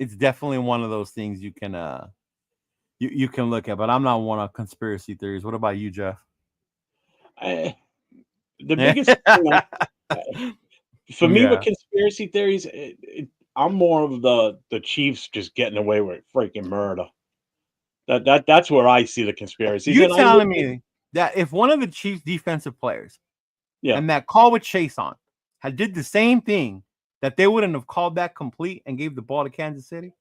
it's definitely one of those things you can you can look at. But I'm not one of conspiracy theories. What about you, Jeff? The biggest thing for me with conspiracy theories, I'm more of the Chiefs just getting away with freaking murder. That's where I see the conspiracies. You're telling me that if one of the Chiefs defensive players, and that call with Chase on, had did the same thing, that they wouldn't have called that complete and gave the ball to Kansas City?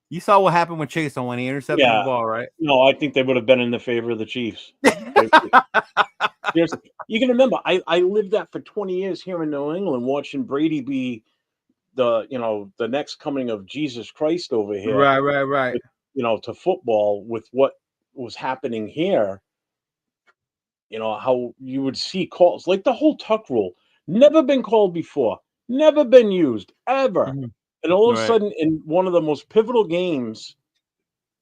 You saw what happened with Chase on when he intercepted the ball, right? No, I think they would have been in the favor of the Chiefs. Seriously, you can remember I lived that for 20 years here in New England, watching Brady be the next coming of Jesus Christ over here. Right. With, to football with what was happening here. How you would see calls like the whole tuck rule, never been called before, never been used ever. Mm-hmm. And all of a sudden, in one of the most pivotal games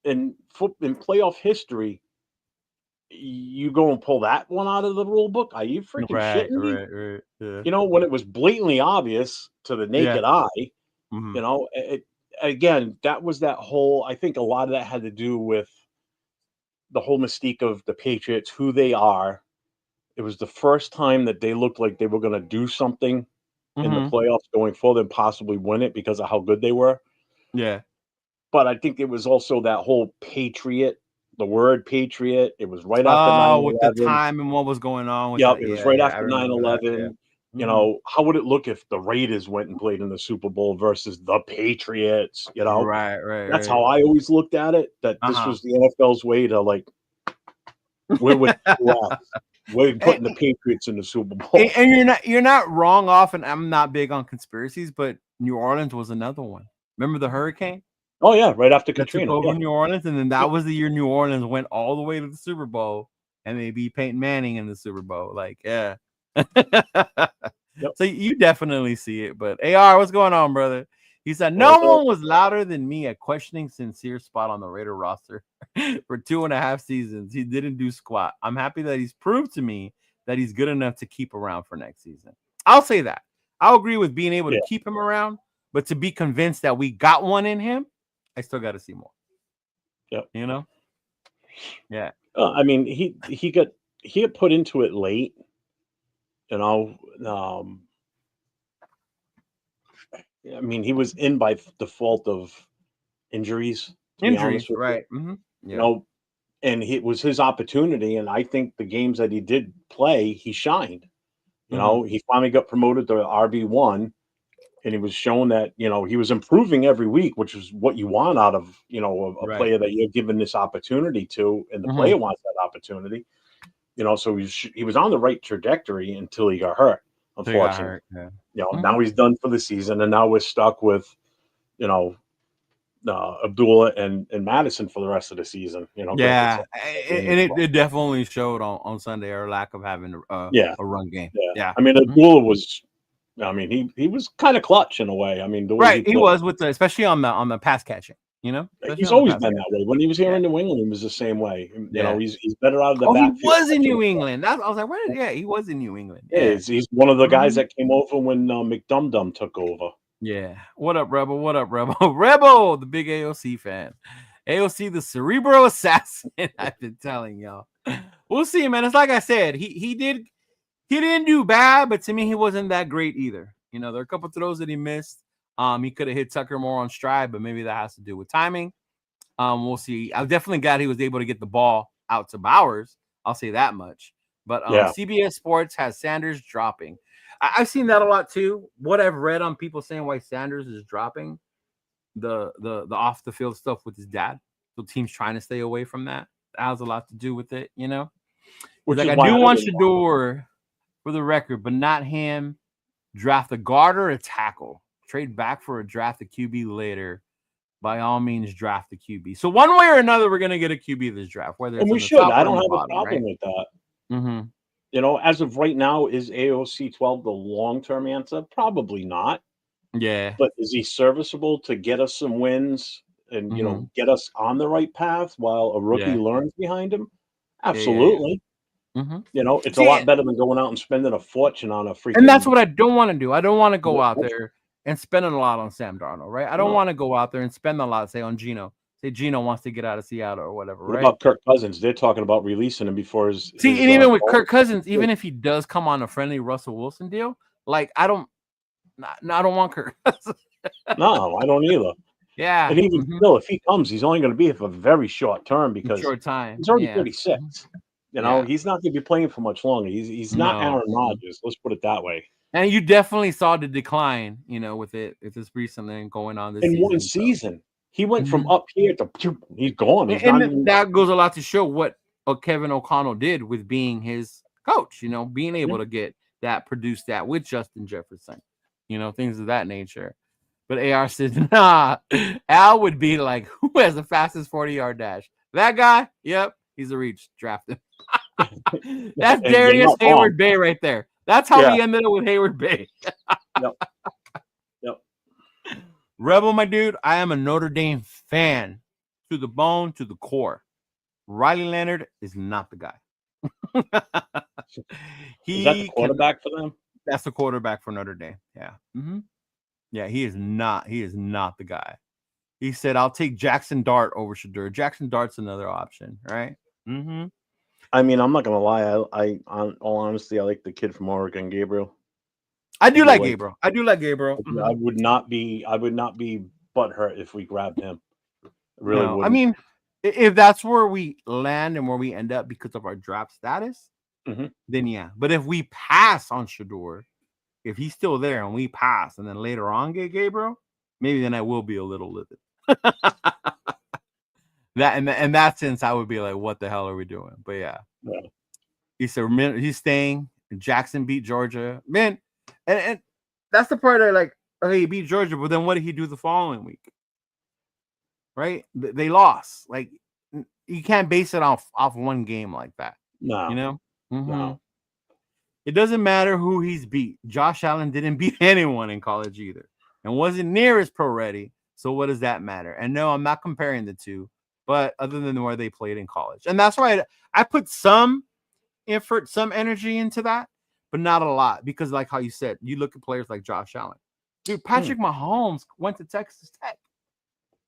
in playoff history, you go and pull that one out of the rule book? Are you freaking shitting me? Right. Yeah. When it was blatantly obvious to the naked eye, again, that was that whole, I think a lot of that had to do with the whole mystique of the Patriots, who they are. It was the first time that they looked like they were going to do something in the playoffs going forward and possibly win it because of how good they were. Yeah. But I think it was also that whole Patriot, the word Patriot. It was right after 9/11. With the time and what was going on. It was right after 9/11. How would it look if the Raiders went and played in the Super Bowl versus the Patriots? Right. That's how I always looked at it. That this was the NFL's way to we're putting the Patriots in the Super Bowl. And you're not wrong off. And I'm not big on conspiracies, but New Orleans was another one. Remember the hurricane? Oh yeah, right after Katrina. Over New Orleans, and then that was the year New Orleans went all the way to the Super Bowl, and they beat Peyton Manning in the Super Bowl. So you definitely see it. But AR, what's going on, brother? He said no one was louder than me at questioning Sincere's spot on the Raider roster for 2.5 seasons. He didn't do squat. I'm happy that he's proved to me that he's good enough to keep around for next season. I'll say that. I'll agree with being able to keep him around, but to be convinced that we got one in him, I still got to see more. Yep. Yeah. I mean, he got put into it late. I mean, he was in by default of injuries. Right. Mm-hmm. And it was his opportunity. And I think the games that he did play, he shined. He finally got promoted to RB1. And he was shown that, he was improving every week, which is what you want out of, a player that you're given this opportunity to, and the player wants that opportunity. So he was on the right trajectory until he got hurt, unfortunately. Now he's done for the season, and now we're stuck with, Abdullah and Madison for the rest of the season. And it definitely showed on Sunday our lack of having a run game. Yeah. I mean, Abdullah was. I mean, he was kind of clutch in a way. I mean, the way he was with especially on the pass catching. He's always been that way. When he was here in New England, he was the same way. He's better out of the backfield. He was in New England. I was like, he was in New England. Yeah, he's one of the guys that came over when McDumdum took over. Yeah. What up, Rebel? Rebel, the big AOC fan. AOC, the cerebral assassin. I've been telling y'all. We'll see, man. It's like I said, he didn't do bad, but to me, he wasn't that great either. There are a couple of throws that he missed. He could have hit Tucker more on stride, but maybe that has to do with timing. We'll see. I'm definitely glad he was able to get the ball out to Bowers. I'll say that much. But CBS Sports has Sanders dropping. I've seen that a lot too. What I've read on people saying why Sanders is dropping the off the field stuff with his dad. So teams trying to stay away from that. That has a lot to do with it, Which I do want Shador, for the record, but not him. Draft a guard or a tackle. Trade back for a draft a QB later. By all means, draft a QB. So one way or another, we're going to get a QB this draft. Whether it's we should. I don't have a problem with that. Mm-hmm. As of right now, is AOC 12 the long-term answer? Probably not. Yeah. But is he serviceable to get us some wins and, get us on the right path while a rookie learns behind him? Absolutely. Mm-hmm. It's a lot better than going out and spending a fortune on a freaking. And that's what I don't want to do. I don't want to go out there and spending a lot on Sam Darnold, right? I don't want to go out there and spend a lot, say, on Geno. Say Geno wants to get out of Seattle or whatever, What right? about Kirk Cousins? They're talking about releasing him before his. See, and even with Kirk Cousins, even if he does come on a friendly Russell Wilson deal, like I don't want Kirk Cousins. No, I don't either. Yeah, and even still, if he comes, he's only going to be here for a very short term because short time. he's already 36. You know, he's not going to be playing for much longer. He's not Aaron Rodgers. Let's put it that way. And you definitely saw the decline, you know, with this recently and going on this in season, one season. He went from up here to he's gone. He's and that goes a lot to show what Kevin O'Connell did with being his coach, you know, being able to get that, produce that with Justin Jefferson, you know, things of that nature. But AR says, nah, Al would be like, who has the fastest 40-yard dash? That guy? Yep, he's a reach. Draft him. That's Darius Hayward Bay right there. That's how we ended up with Hayward Bay. Yep. Rebel, my dude, I am a Notre Dame fan to the bone, to the core. Riley Leonard is not the guy. Is that the quarterback for them? That's the quarterback for Notre Dame. Yeah. Mm-hmm. Yeah, he is not the guy. He said, I'll take Jackson Dart over Shedeur. Jackson Dart's another option, right? Mm-hmm. I mean, I'm not gonna lie. I on all honesty, I like the kid from Oregon, Gabriel. I do like Gabriel. Mm-hmm. I would not be butthurt if we grabbed him. Really wouldn't. I mean, if that's where we land and where we end up because of our draft status, then yeah. But if we pass on Shedeur, if he's still there and we pass and then later on get Gabriel, maybe then I will be a little livid. That in that sense, I would be like, what the hell are we doing? But yeah. He said he's staying. Jackson beat Georgia. Man, and that's the part I like, okay, he beat Georgia, but then what did he do the following week? Right? They lost. Like, you can't base it off one game like that. No. You know? Mm-hmm. No. It doesn't matter who he's beat. Josh Allen didn't beat anyone in college either and wasn't near as pro ready. So what does that matter? And no, I'm not comparing the two, but other than where they played in college. And that's why I put some effort, some energy into that, but not a lot. Because like how you said, you look at players like Josh Allen. Dude, Patrick Mahomes went to Texas Tech.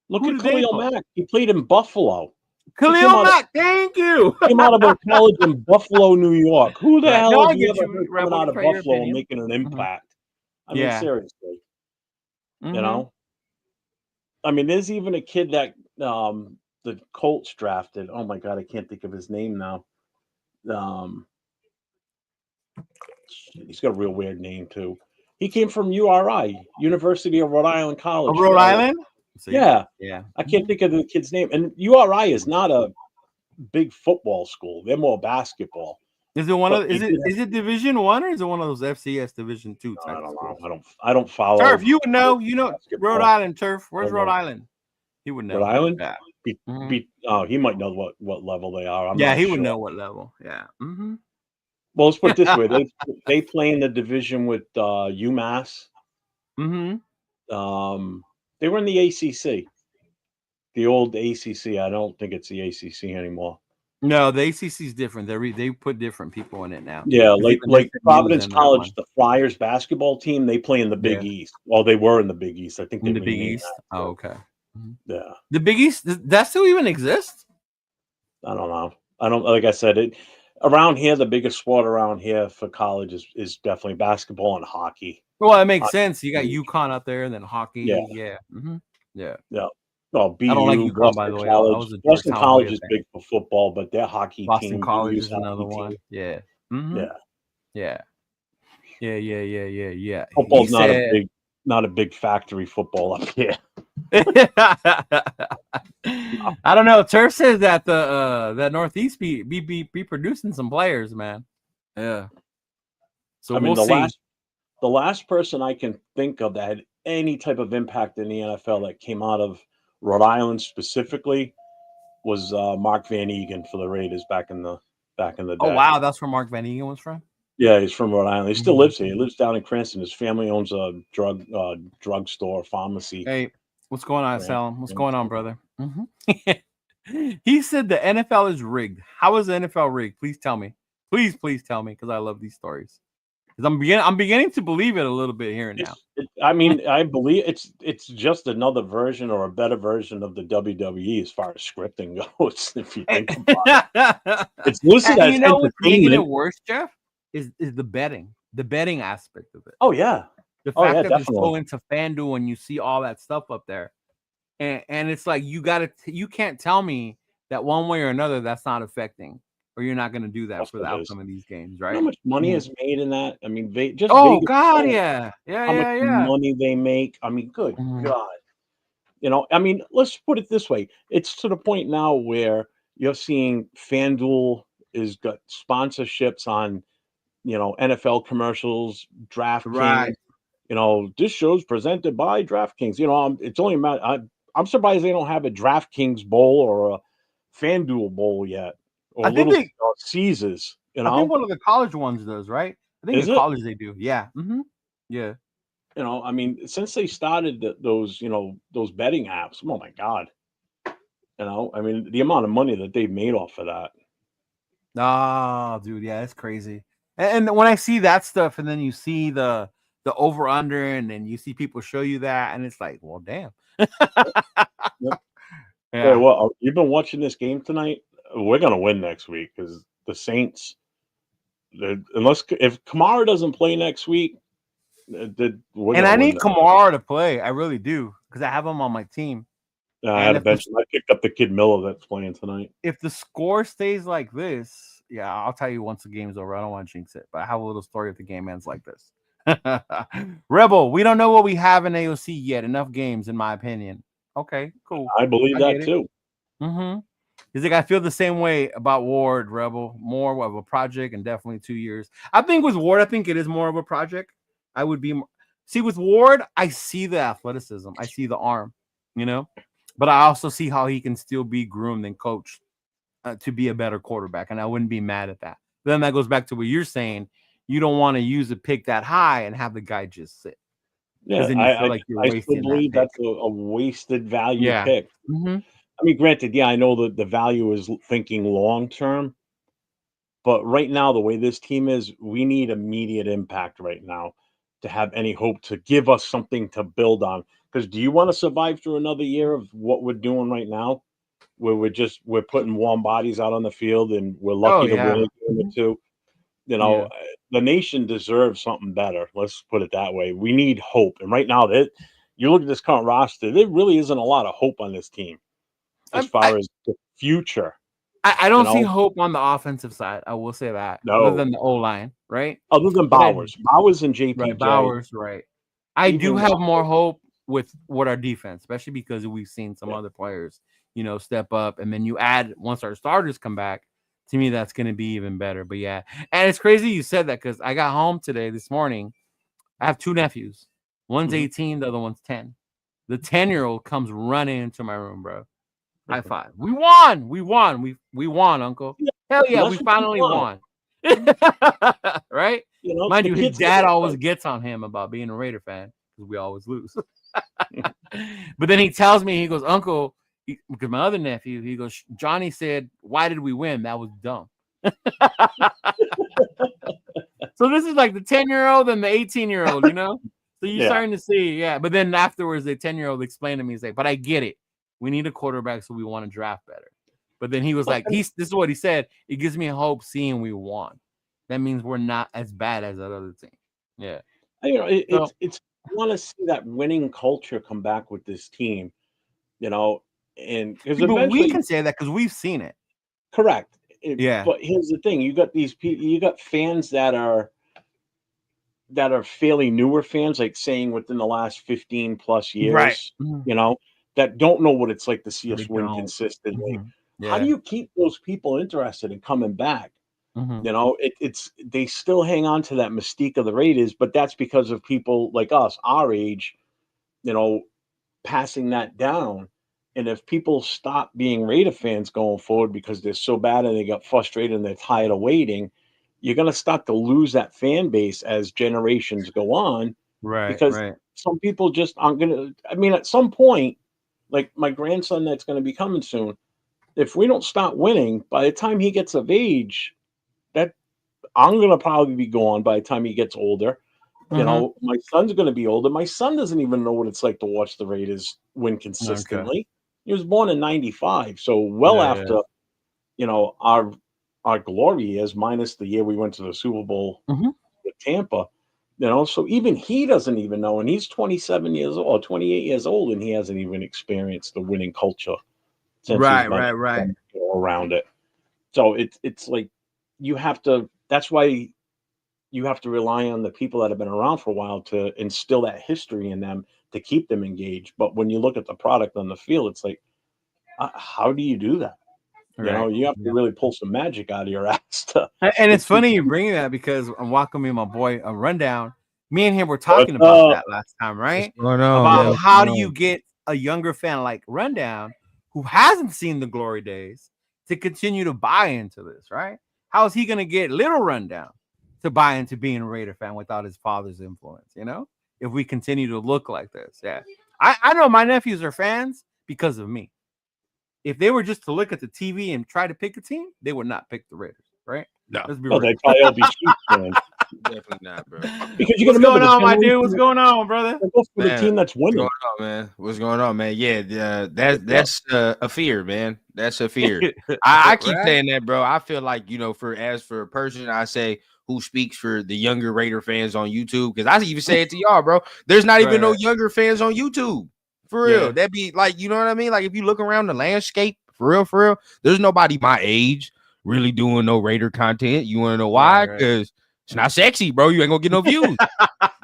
Look at Khalil Mack. He played in Buffalo. Khalil Mack, thank you. Came out of a college in Buffalo, New York. Who the hell have you ever heard coming out of Buffalo and making an impact? I mean, seriously. You know? I mean, there's even a kid that the Colts drafted. Oh my God, I can't think of his name now. He's got a real weird name too. He came from URI, University of Rhode Island College. Rhode Island? So yeah. I can't think of the kid's name. And URI is not a big football school. They're more basketball. Is it is it Division 1 or is it one of those FCS Division 2 type? I don't know. I don't follow. Turf, you would know. You know Rhode Island, Turf. Where's Rhode Island? He would know. Rhode Island? Yeah. He might know what level they are. He would know what level. Yeah. Mm-hmm. Well, let's put it this way. They play in the division with UMass. Mm-hmm. They were in the ACC. The old ACC. I don't think it's the ACC anymore. No, the ACC is different. They put different people in it now. Yeah, like Providence College, the Flyers basketball team, they play in the Big East. Well, they were in the Big East. I think they in the Big East. Oh, okay. Yeah. The Big East, does that still even exist? I don't know. I don't, like I said, around here, the biggest sport around here for college is definitely basketball and hockey. Well, it makes sense. You got UConn out there and then hockey. Yeah. Yeah. Well, BU, I don't like UConn, by the way. Boston College is big for football, but their hockey Boston team. Boston College is another one. Yeah. Mm-hmm. Yeah. Football's not a big factory football up here. I don't know. Turf says that that Northeast be producing some players, man. Yeah. So we'll see. The last person I can think of that had any type of impact in the NFL that came out of Rhode Island specifically was Mark Van Egan for the Raiders back in the day. Oh wow, that's where Mark Van Egan was from? Yeah, he's from Rhode Island. He still lives here. He lives down in Cranston. His family owns a drug store, pharmacy. Hey, what's going on, Salem? What's going on, brother? He said the NFL is rigged. How is the NFL rigged? Please tell me. Please tell me, because I love these stories. Because I'm beginning to believe it a little bit here and now. I mean, I believe it's just another version or a better version of the WWE as far as scripting goes. If you think about it, it's listed as what's making it entertainment. worse, Jeff, is the betting aspect of it. Oh yeah, The fact that definitely. they're so into FanDuel and you see all that stuff up there, and it's like you can't tell me that one way or another that's not affecting, or you're not going to do that for the outcome of these games, right? You know how much money is made in that? I mean, Vegas, God, yeah. How much money they make? I mean, good God. I mean, let's put it this way. It's to the point now where you're seeing FanDuel is got sponsorships on, NFL commercials, DraftKings. Right. This show's presented by DraftKings. It's only a matter. I'm surprised they don't have a DraftKings bowl or a FanDuel bowl yet, or I think little Caesars. I think one of the college ones does, right? I think in college they do. Yeah. Yeah. I mean, since they started those betting apps, oh my God. I mean, the amount of money that they've made off of that. Oh, dude, yeah, it's crazy. And when I see that stuff, and then you see the over under, and then you see people show you that, and it's like, well, damn. Yep. Yeah. Well, you've been watching this game tonight. We're gonna win next week because the Saints. If Kamara doesn't play next week, I need Kamara to play. I really do, because I have him on my team. I had a bench. I picked up the kid Miller that's playing tonight. If the score stays like this, yeah, I'll tell you once the game's over. I don't want to jinx it, but I have a little story if the game ends like this. Rebel, we don't know what we have in AOC yet. Enough games, in my opinion. Okay, cool. I believe that too. Because I feel the same way about Ward, Rebel. More of a project, and definitely 2 years. I think with Ward, I think it is more of a project. I would be see with Ward. I see the athleticism. I see the arm. But I also see how he can still be groomed and coached to be a better quarterback, and I wouldn't be mad at that. Then that goes back to what you're saying. You don't want to use a pick that high and have the guy just sit. Yeah, then you feel like you're wasting still believe that's a wasted value pick. I mean, granted, I know that the value is thinking long term, but right now, the way this team is, we need immediate impact right now to have any hope to give us something to build on. Because do you want to survive through another year of what we're doing right now, where we're putting warm bodies out on the field and we're lucky to win a game or two? The nation deserves something better. Let's put it that way. We need hope, and right now, you look at this current roster, there really isn't a lot of hope on this team as far as the future. I don't see hope on the offensive side. I will say that. No. Other than the O-line, right? Other than Bowers. Bowers and JPJ. Right, Bowers, right. I do have more hope with our defense, especially because we've seen some other players, step up. And then you add, once our starters come back, to me, that's going to be even better. But yeah. And it's crazy you said that, because I got home this morning. I have 2 nephews. One's 18, the other one's 10. The 10-year-old comes running into my room, bro. High five. We won. We won, Uncle. Hell yeah, we finally won. Right? Mind you, his dad always gets on him about being a Raider fan, because we always lose. But then he tells me, he goes, Uncle, because my other nephew, he goes, Johnny said, why did we win? That was dumb. So this is like the 10-year-old and the 18-year-old, So you're starting to see, But then afterwards, the 10-year-old explained to me, he's like, but I get it. We need a quarterback, so we want to draft better. But then he was like, this is what he said. It gives me hope seeing we won. That means we're not as bad as that other team. Yeah. It's I want to see that winning culture come back with this team, and because we can say that because we've seen it. Correct. But here's the thing: you got these people, you got fans that are fairly newer fans, like saying within the last 15 plus years, right? That don't know what it's like to see us win consistently. How do you keep those people interested in coming back? They still hang on to that mystique of the Raiders, but that's because of people like us, our age, passing that down. And if people stop being Raider fans going forward because they're so bad and they got frustrated and they're tired of waiting, you're going to start to lose that fan base as generations go on. Right. Because some people just aren't going to, I mean, at some point, like my grandson that's going to be coming soon, if we don't start winning, by the time he gets of age, I'm gonna probably be gone by the time he gets older. You Mhm. know, my son's gonna be older. My son doesn't even know what it's like to watch the Raiders win Okay. consistently. He was born in '95, so well Yeah, after our glory years, minus the year we went to the Super Bowl Mhm. with Tampa. You know, so even he doesn't even know, and he's 27 years old, or 28 years old, and he hasn't even experienced the winning culture since he's Right, been right, right. around it. So it's like you have to. That's why you have to rely on the people that have been around for a while to instill that history in them to keep them engaged. But when you look at the product on the field, it's like, how do you do that? You know, Right. you have to Yeah. really pull some magic out of your ass to And to it's keep. funny you bringing that because I'm walking me and my boy a rundown. Me and him were What's talking about up? that last time, What's right? going on, About man? What's how going do you on? get a younger fan like Rundown who hasn't seen the glory days to continue to buy into this, right? How is he going to get little Rundown to buy into being a Raider fan without his father's influence, you know? If we continue to look like this. Yeah. I know my nephews are fans because of me. If they were just to look at the TV and try to pick a team, they would not pick the Raiders, right? No, Let's be Oh, real. they probably all be Chiefs fans definitely not, bro. because you got What's to remember going the on, my dude? generation What's going on, brother? that goes for the Man, team that's what's winning. going on, man? What's going on, man? Yeah, that's a fear, man. That's a fear. I keep Right? saying that, bro. I feel like for a person, I say who speaks for the younger Raider fans on YouTube, because I even say it to y'all, bro. There's not even no Right. younger fans on YouTube, for real. Yeah. That'd be like, you know what I mean? Like if you look around the landscape, for real, there's nobody my age really doing no Raider content. You want to know why? Right. Because it's not sexy, bro. You ain't gonna get no views.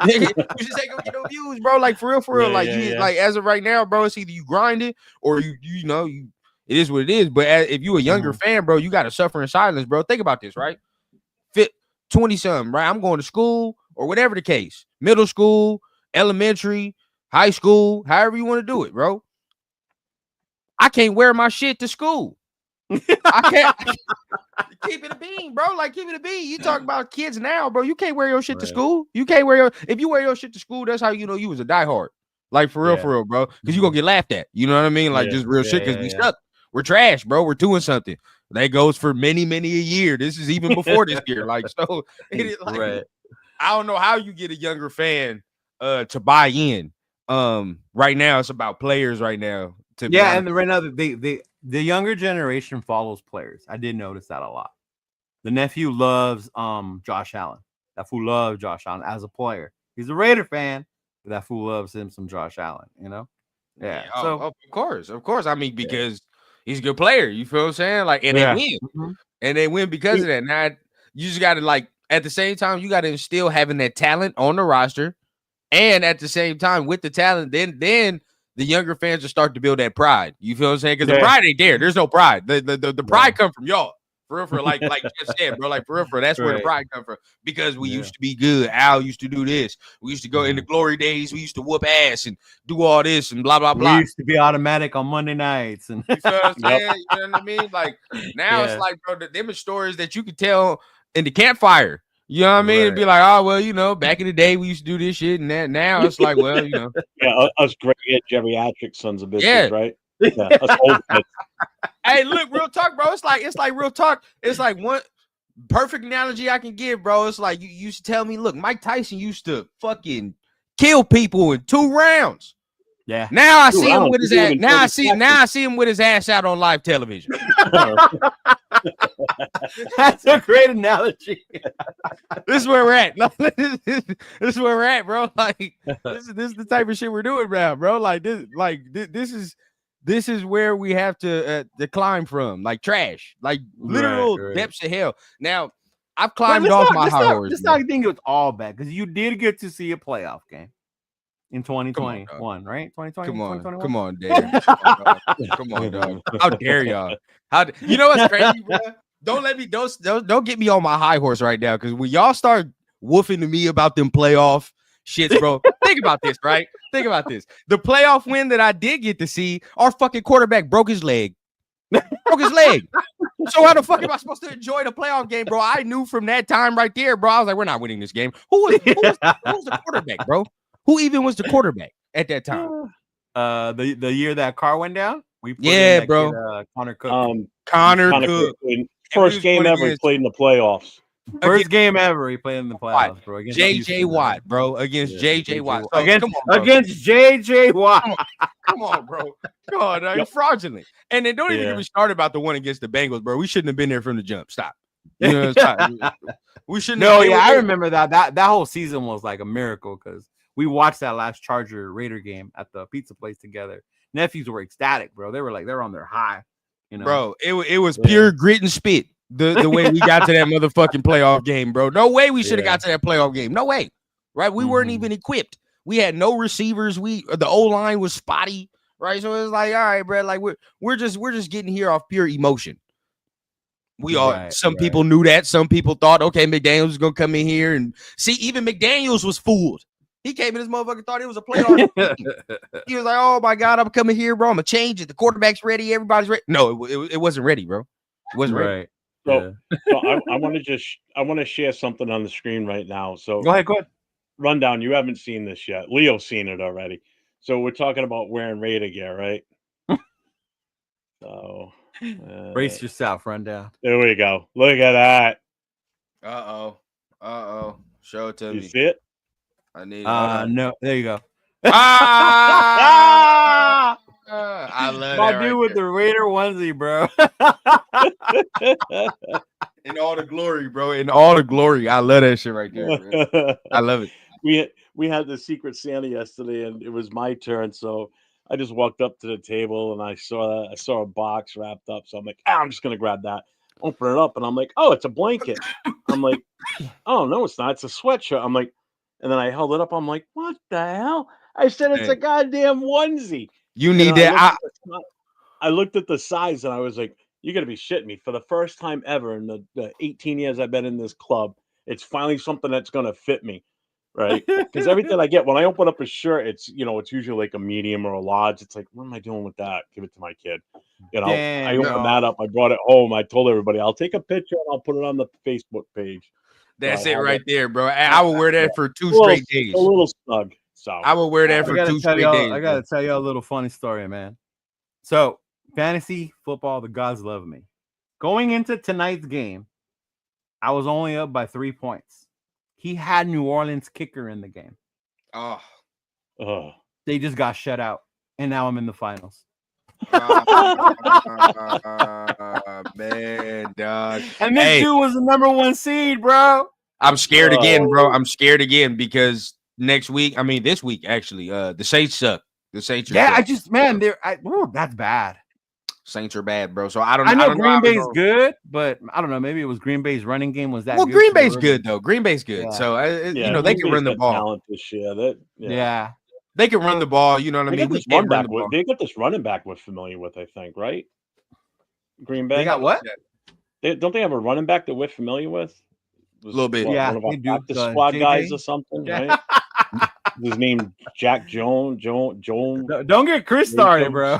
You just ain't gonna get no views, bro. Like for real. Yeah, Like yeah, you, yeah. like as of right now, bro, it's either you grind it or you know, it is what it is. But if you a younger fan, bro, you gotta suffer in silence, bro. Think about this, right? 20 something, right? I'm going to school or whatever the case, middle school, elementary, high school, however you want to do it, bro. I can't wear my shit to school. I can't. Keep it a bean, bro. Like keep it a bean. You talk about kids now, bro. You can't wear your shit to school. You can't wear if you wear your shit to school, that's how you know you was a diehard. Like for real, bro. Because you gonna get laughed at. You know what I mean? Like just real shit. Because we suck. We're trash, bro. We're doing something. That goes for many a year. This is even before this year. Like, so it is like I don't know how you get a younger fan to buy in. Right now it's about players right now. And right now the younger generation follows players. I did notice that a lot. The nephew loves Josh Allen. That fool loves Josh Allen as a player. He's a Raider fan, but that fool loves him some Josh Allen, you know? Yeah. So of course. I mean, because he's a good player. You feel what I'm saying? Like, and they win. Mm-hmm. And they win because of that. Now you just gotta like at the same time, you gotta instill having that talent on the roster. And at the same time, with the talent, then the younger fans will start to build that pride. You feel what I'm saying? Because the pride ain't there. There's no pride. The pride come from y'all. For real, like Jeff said, bro. Like for real, that's where the pride come from. Because we used to be good. Al used to do this. We used to go in the glory days. We used to whoop ass and do all this and blah blah blah. We used to be automatic on Monday nights, and you feel what I'm saying? You know what I mean? Like now it's like, bro, them are stories that you could tell in the campfire. You know what I mean? It'd be like, oh well, back in the day we used to do this shit, and that now it's like, well, us great geriatric sons of bitches, right? Yeah, us old kids. Hey, look, real talk, bro. It's like real talk. It's like one perfect analogy I can give, bro. It's like you used to tell me, look, Mike Tyson used to fucking kill people in 2 rounds. Yeah. Now I see him with his ass. Now I see him with his ass out on live television. That's a great analogy. This is where we're at. This is where we're at, bro. Like this is the type of shit we're doing now, bro. Like this is where we have to climb from, like trash, like literal depths of hell. Now I've climbed off my high horse. Let's not think it was all bad because you did get to see a playoff game in 2021, right? 2020. Come on, Dad. Come on, dog. How dare y'all? You know what's crazy, bro? Don't get me on my high horse right now, because when y'all start woofing to me about them playoff shits, bro. Think about this, right? Think about this. The playoff win that I did get to see, our fucking quarterback broke his leg. So how the fuck am I supposed to enjoy the playoff game, bro? I knew from that time right there, bro. I was like, we're not winning this game. Who was the quarterback, bro? Who even was the quarterback at that time? The year that car went down. We put bro. Kid, Connor Cook. Connor Cook. First game ever he played in the playoffs. First game ever he played in the playoffs, bro. Against JJ Watt, bro. Against JJ Watt. So, against come on, bro. against JJ Watt. Come on, bro. Come on, he's fraudulent. And then don't even get me started about the one against the Bengals, bro. We shouldn't have been there from the jump. Stop. You know, stop. We shouldn't. No, yeah, I remember that whole season was like a miracle because we watched that last Charger Raider game at the pizza place together. Nephews were ecstatic, bro. They were on their high, you know. Bro, it was pure grit and spit. The way we got to that motherfucking playoff game, bro. No way we should have got to that playoff game. No way. Right? We weren't even equipped. We had no receivers. The O-line was spotty. Right. So it's like, all right, bro. Like we're just getting here off pure emotion. Some people knew that. Some people thought, okay, McDaniels was gonna come in here and see. Even McDaniels was fooled. He came in this motherfucker, thought it was a playoff. He was like, oh my God, I'm coming here, bro. I'm gonna change it. The quarterback's ready. Everybody's ready. No, it wasn't ready, bro. It wasn't ready. So I want to share something on the screen right now. So go ahead. Rundown. You haven't seen this yet. Leo's seen it already. So we're talking about wearing Raider gear, right? So brace yourself, Rundown. There we go. Look at that. Uh-oh. Show it to me. You see it? I need no, there you go. I love my that dude with the Raider onesie, bro. In all the glory, bro. In all the glory. I love that shit right there, bro. I love it. We had the Secret Santa yesterday, and it was my turn. So I just walked up to the table, and I saw a box wrapped up. So I'm like, I'm just gonna grab that, open it up, and I'm like, oh, it's a blanket. I'm like, oh no, it's not. It's a sweatshirt. I'm like, and then I held it up. I'm like, what the hell? I said it's a goddamn onesie. You need that. I looked at the size, and I was like, you got to be shitting me. For the first time ever in the 18 years I've been in this club, it's finally something that's going to fit me, right? Because everything I get, when I open up a shirt, it's usually like a medium or a large. It's like, what am I doing with that? Give it to my kid. I opened that up. I brought it home. I told everybody, I'll take a picture and I'll put it on the Facebook page. That's it right there, bro. I will wear that for 2 straight days. A little snug. So I will wear that for 2 straight days. I got to tell you a little funny story, man. So, fantasy football, the gods love me. Going into tonight's game, I was only up by 3 points. He had New Orleans kicker in the game. They just got shut out, and now I'm in the finals. Man, dog. And this dude was the number 1 seed, bro. I'm scared again, bro. I'm scared again because this week actually, the Saints suck. The Saints are that's bad. Saints are bad, bro. So I know Green Bay's good, but I don't know. Maybe it was Green Bay's running game was that. Well, good Green Bay's good though. Green Bay's good. Yeah. So they can run the ball. This year. They can run the ball. You know what I mean? They got this running back we're familiar with, I think, right? Green Bay. They got what? Don't they have a running back that we're familiar with? A little bit. Yeah, one of our squad guys or something, right? His name Jack Jones. Don't get Chris started, bro.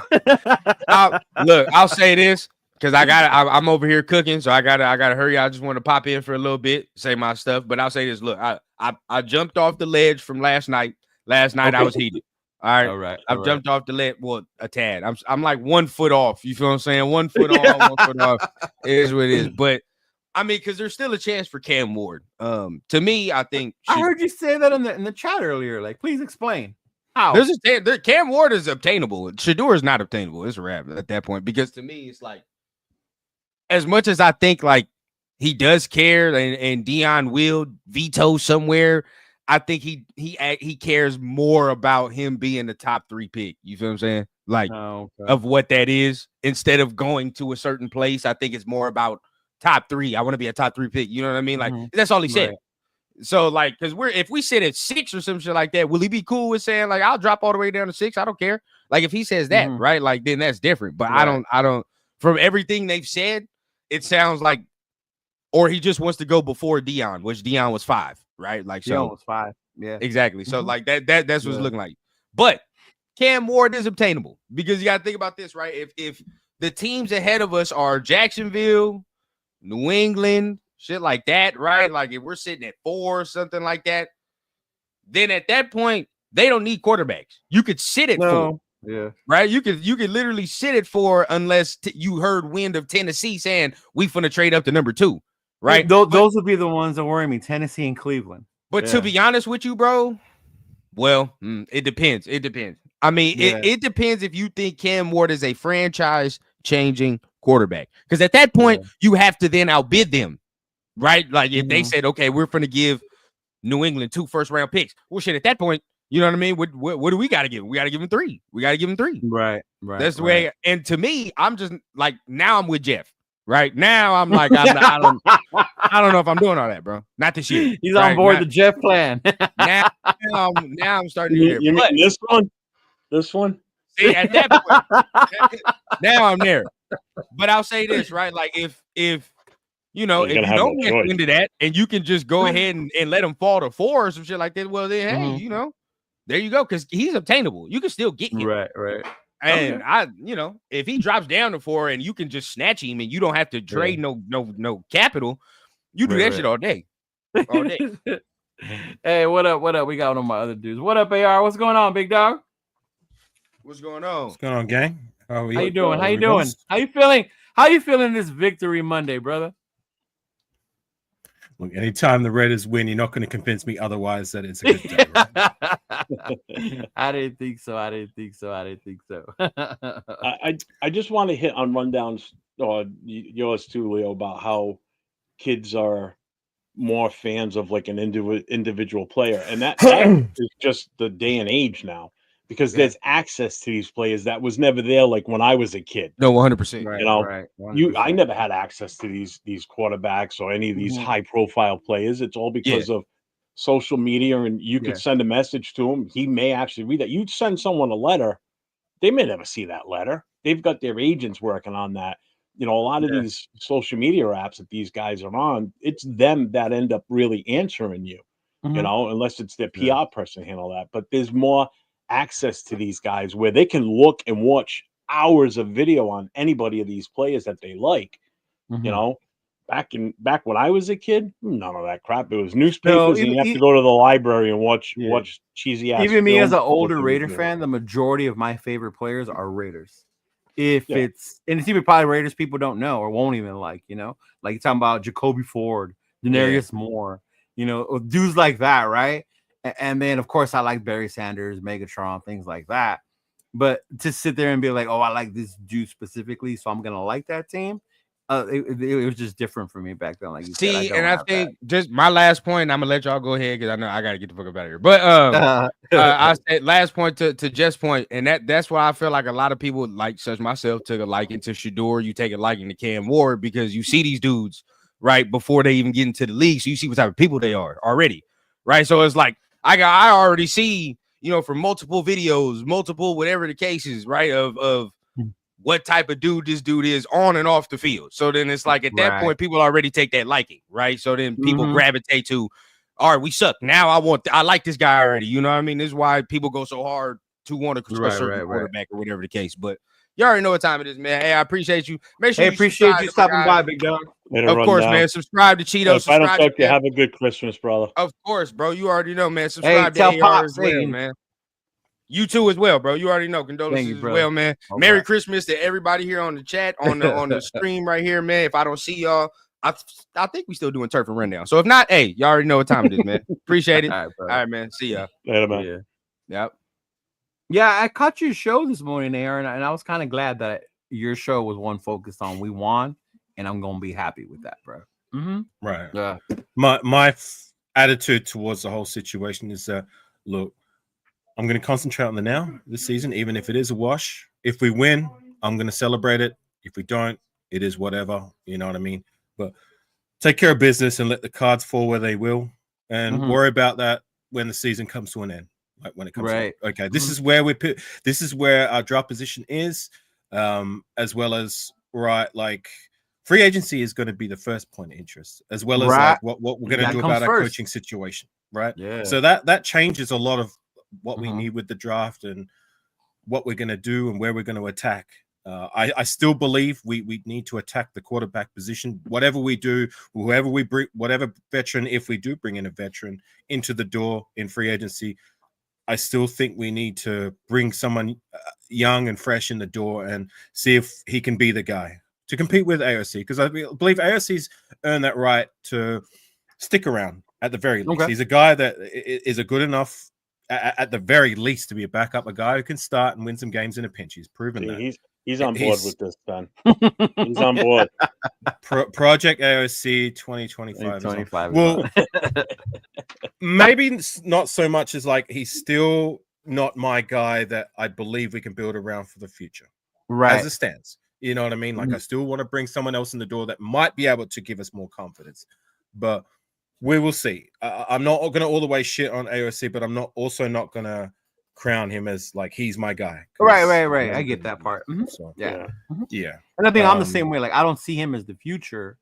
I'll say this because I'm over here cooking, so I gotta hurry. I just want to pop in for a little bit, say my stuff. But I'll say this: look, I jumped off the ledge from last night. Last night I was heated. All right. I've jumped off the ledge. Well, a tad. I'm like 1 foot off. You feel what I'm saying? 1 foot on, 1 foot off. It is what it is. But I mean, because there's still a chance for Cam Ward. To me, I think I heard you say that in the chat earlier. Like, please explain how. Cam Ward is obtainable. Shador is not obtainable. It's a wrap at that point. Because to me, it's like as much as I think like he does care and Deion will veto somewhere. I think he cares more about him being the top 3 pick. You feel what I'm saying? Like of what that is instead of going to a certain place. I think it's more about top 3. I want to be a top 3 pick. You know what I mean? Like that's all he said. Right. So like, because if we sit at 6 or some shit like that, will he be cool with saying like I'll drop all the way down to 6? I don't care. Like if he says that, right? Like then that's different. But right. I don't. From everything they've said, it sounds like, or he just wants to go before Deion, which Deion was 5. Right, like Deion was 5. Yeah, exactly. So like that's what it's looking like. But Cam Ward is obtainable because you got to think about this, right? If the teams ahead of us are Jacksonville, New England, shit like that, right? Like if we're sitting at 4 or something like that, then at that point they don't need quarterbacks. You could sit at 4. Yeah, right. You could literally sit at 4 unless you heard wind of Tennessee saying we finna trade up to number 2. right? Those would be the ones that worry me, Tennessee and Cleveland. But to be honest with you, bro, well, it depends. It depends. I mean, it depends if you think Cam Ward is a franchise-changing quarterback. Because at that point, you have to then outbid them, right? Like if they said, okay, we're going to give New England 2 first-round picks. Well, shit, at that point, you know what I mean? What do we got to give them? We got to give them 3. We got to give them 3. Right. That's the way. And to me, I'm just like, now I'm with Jeff. Right now, I'm like, I don't know if I'm doing all that, bro. Not this year. He's on board the Jeff plan. now I'm starting to hear. You mean this one? This one? See, at that point, now I'm there. But I'll say this, right? Like if you know, if you don't get into that and you can just go ahead and let him fall to 4 or some shit like that, well then hey, you know, there you go, because he's obtainable. You can still get him. Right. And you know, if he drops down to 4 and you can just snatch him and you don't have to trade no capital, you do that shit all day. All day. Hey, what up? We got one of my other dudes. What up, AR? What's going on, big dog? What's going on? What's going on, gang? How you doing? How you doing? How you feeling? How you feeling this Victory Monday, brother? Look, anytime the Raiders win, you're not going to convince me otherwise that it's a good day. Right? I didn't think so. I just want to hit on rundowns, yours too, Leo, about how kids are more fans of like an individual player, and that is just the day and age now, because there's access to these players that was never there like when I was a kid. No, 100%. Right, you know, I never had access to these quarterbacks or any of these high profile players. It's all because of social media, and you could send a message to him. He may actually read that. You'd send someone a letter, they may never see that letter. They've got their agents working on that. You know, a lot of these social media apps that these guys are on, it's them that end up really answering you, you know, unless it's their PR person handle that. But there's more access to these guys where they can look and watch hours of video on anybody of these players that they like. You know, back when I was a kid, none of that crap. It was newspapers, and you have to go to the library and watch cheesy ass. Even me as an older Raider fan, the majority of my favorite players are Raiders. If it's even probably Raiders people don't know or won't even like, you know, like you're talking about Jacoby Ford, Denarius Moore, you know, dudes like that, right? And then of course I like Barry Sanders, Megatron, things like that. But to sit there and be like, oh, I like this dude specifically, so I'm gonna like that team. It was just different for me back then. Like you said, I think just my last point, I'm gonna let y'all go ahead because I know I gotta get the fuck up out of here. But I said last point to Jeff's point, and that's why I feel like a lot of people, like such myself, took a liking to Shador. You take a liking to Cam Ward because you see these dudes right before they even get into the league, so you see what type of people they are already, right? So it's like I already see, you know, from multiple videos, multiple whatever the case is, right, of what type of dude this dude is on and off the field. So then it's like at that point, people already take that liking, right? So then people gravitate to, all right, we suck. Now I like this guy already. You know what I mean? This is why people go so hard to want a certain quarterback or whatever the case. But you already know what time it is, man. Hey, I appreciate you. Make sure appreciate you stopping by, big dog. Of course, man. Subscribe to Cheetos. If I don't talk to you, have a good Christmas, brother. Of course, bro. You already know, man. Subscribe to AR as well, man. You too as well, bro. You already know. Condolences as well, man. Merry Christmas to everybody here on the chat, on the stream right here, man. If I don't see y'all, I think we still doing turf and rundown. So if not, hey, y'all already know what time it is, man. Appreciate it. All right, man. See ya. Later, man. Yep. Yeah, I caught your show this morning, Aaron, and I was kind of glad that your show was one focused on we won, and I'm gonna be happy with that, bro. Right. Yeah. My attitude towards the whole situation is look, I'm going to concentrate on the now this season, even if it is a wash. If we win, I'm going to celebrate it. If we don't, it is whatever. You know what I mean? But take care of business and let the cards fall where they will, and worry about that when the season comes to an end. Like when it comes to, okay, this is where this is where our draft position is, as well as like free agency is going to be the first point of interest, as well as like what we're going to do about our coaching situation, right? Yeah. So that changes a lot of what we need with the draft and what we're going to do and where we're going to attack. I still believe we need to attack the quarterback position. Whatever we do, whoever we bring, whatever veteran, if we do bring in a veteran into the door in free agency, I still think we need to bring someone young and fresh in the door and see if he can be the guy to compete with AOC, because I believe AOC's earned that right to stick around at the very least. He's a guy that is a good enough, at the very least, to be a backup, a guy who can start and win some games in a pinch. He's proven that. He's on board with this, Ben. He's on board. Project AOC 2025. 25. Well, maybe not so much as like he's still not my guy that I believe we can build around for the future. Right. As it stands. You know what I mean? Like I still want to bring someone else in the door that might be able to give us more confidence. But we will see. I'm not going to all the way shit on AOC, but I'm also not going to crown him as like he's my guy. Right. I get that part. So, yeah. And I think I'm the same way. Like I don't see him as the future,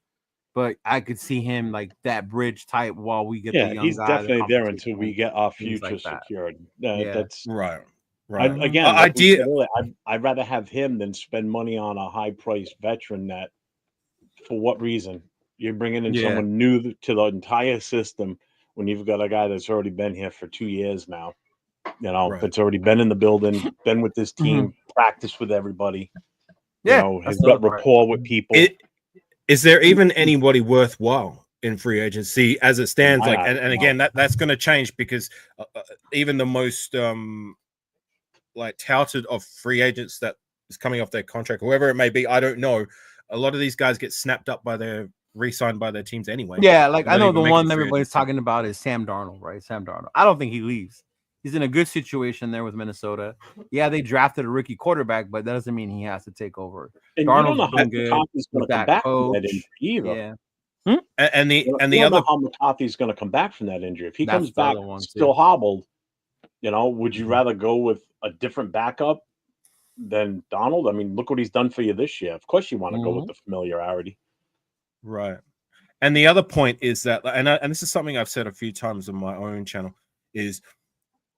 but I could see him like that bridge type while we get the young he's guy definitely there until we get our future like secured. That's right. I'd rather have him than spend money on a high-priced veteran. That for what reason? You're bringing in someone new to the entire system when you've got a guy that's already been here for 2 years now. That's already been in the building, been with this team, practiced with everybody. Has got rapport with people. Is there even anybody worthwhile in free agency as it stands? Like, and again, that's going to change because even the most like touted of free agents that is coming off their contract, whoever it may be, I don't know. A lot of these guys get snapped up re-signed by their teams anyway. Yeah, like I know the one everybody's talking about is Sam Darnold, right? Sam Darnold. I don't think he leaves. He's in a good situation there with Minnesota. Yeah, they drafted a rookie quarterback, but that doesn't mean he has to take over. And Darnold's been good with that coach. Yeah. And the other how McCarthy's going to come back from that injury. If he comes back still hobbled, would you rather go with a different backup than Darnold? I mean, look what he's done for you this year. Of course, you want to go with the familiarity, right? And the other point is that, and this is something I've said a few times on my own channel, is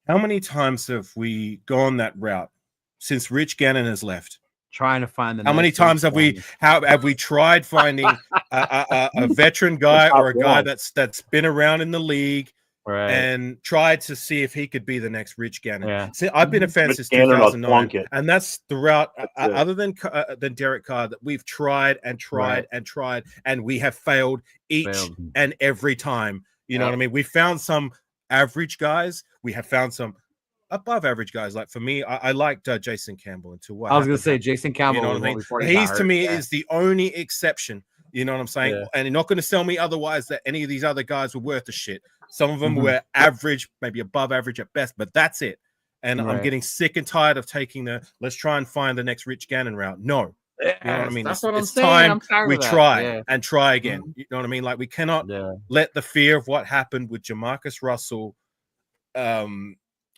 how many times have we gone that route since Rich Gannon has left? Trying to find the. How many times have we tried finding a veteran guy or a guy that's been around in the league, right, and tried to see if he could be the next Rich Gannon? Yeah. See, I've been a fan since 2009, and that's the route. Other than Derek Carr, that we've tried and tried and tried, and we have failed each and every time. You know what I mean? We found some average guys. We have found some above average guys. Like for me, I liked Jason Campbell until what I was going to say. Jason Campbell, you know what I mean? He's to me is the only exception. You know what I'm saying? Yeah. And you're not going to sell me otherwise that any of these other guys were worth a shit. Some of them were average, maybe above average at best, but that's it. And I'm getting sick and tired of taking let's try and find the next Rich Gannon route. No. You know what I mean? It's time we try and try again. You know what I mean? Like we cannot let the fear of what happened with Jamarcus Russell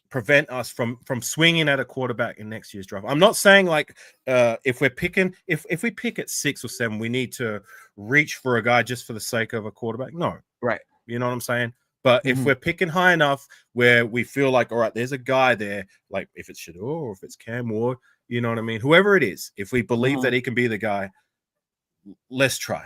prevent us from swinging at a quarterback in next year's draft. I'm not saying like if we pick at 6 or 7, we need to reach for a guy just for the sake of a quarterback. No, right? You know what I'm saying? But if we're picking high enough where we feel like, all right, there's a guy there, like if it's Shador or if it's Cam Ward, you know what I mean? Whoever it is, if we believe that he can be the guy, let's try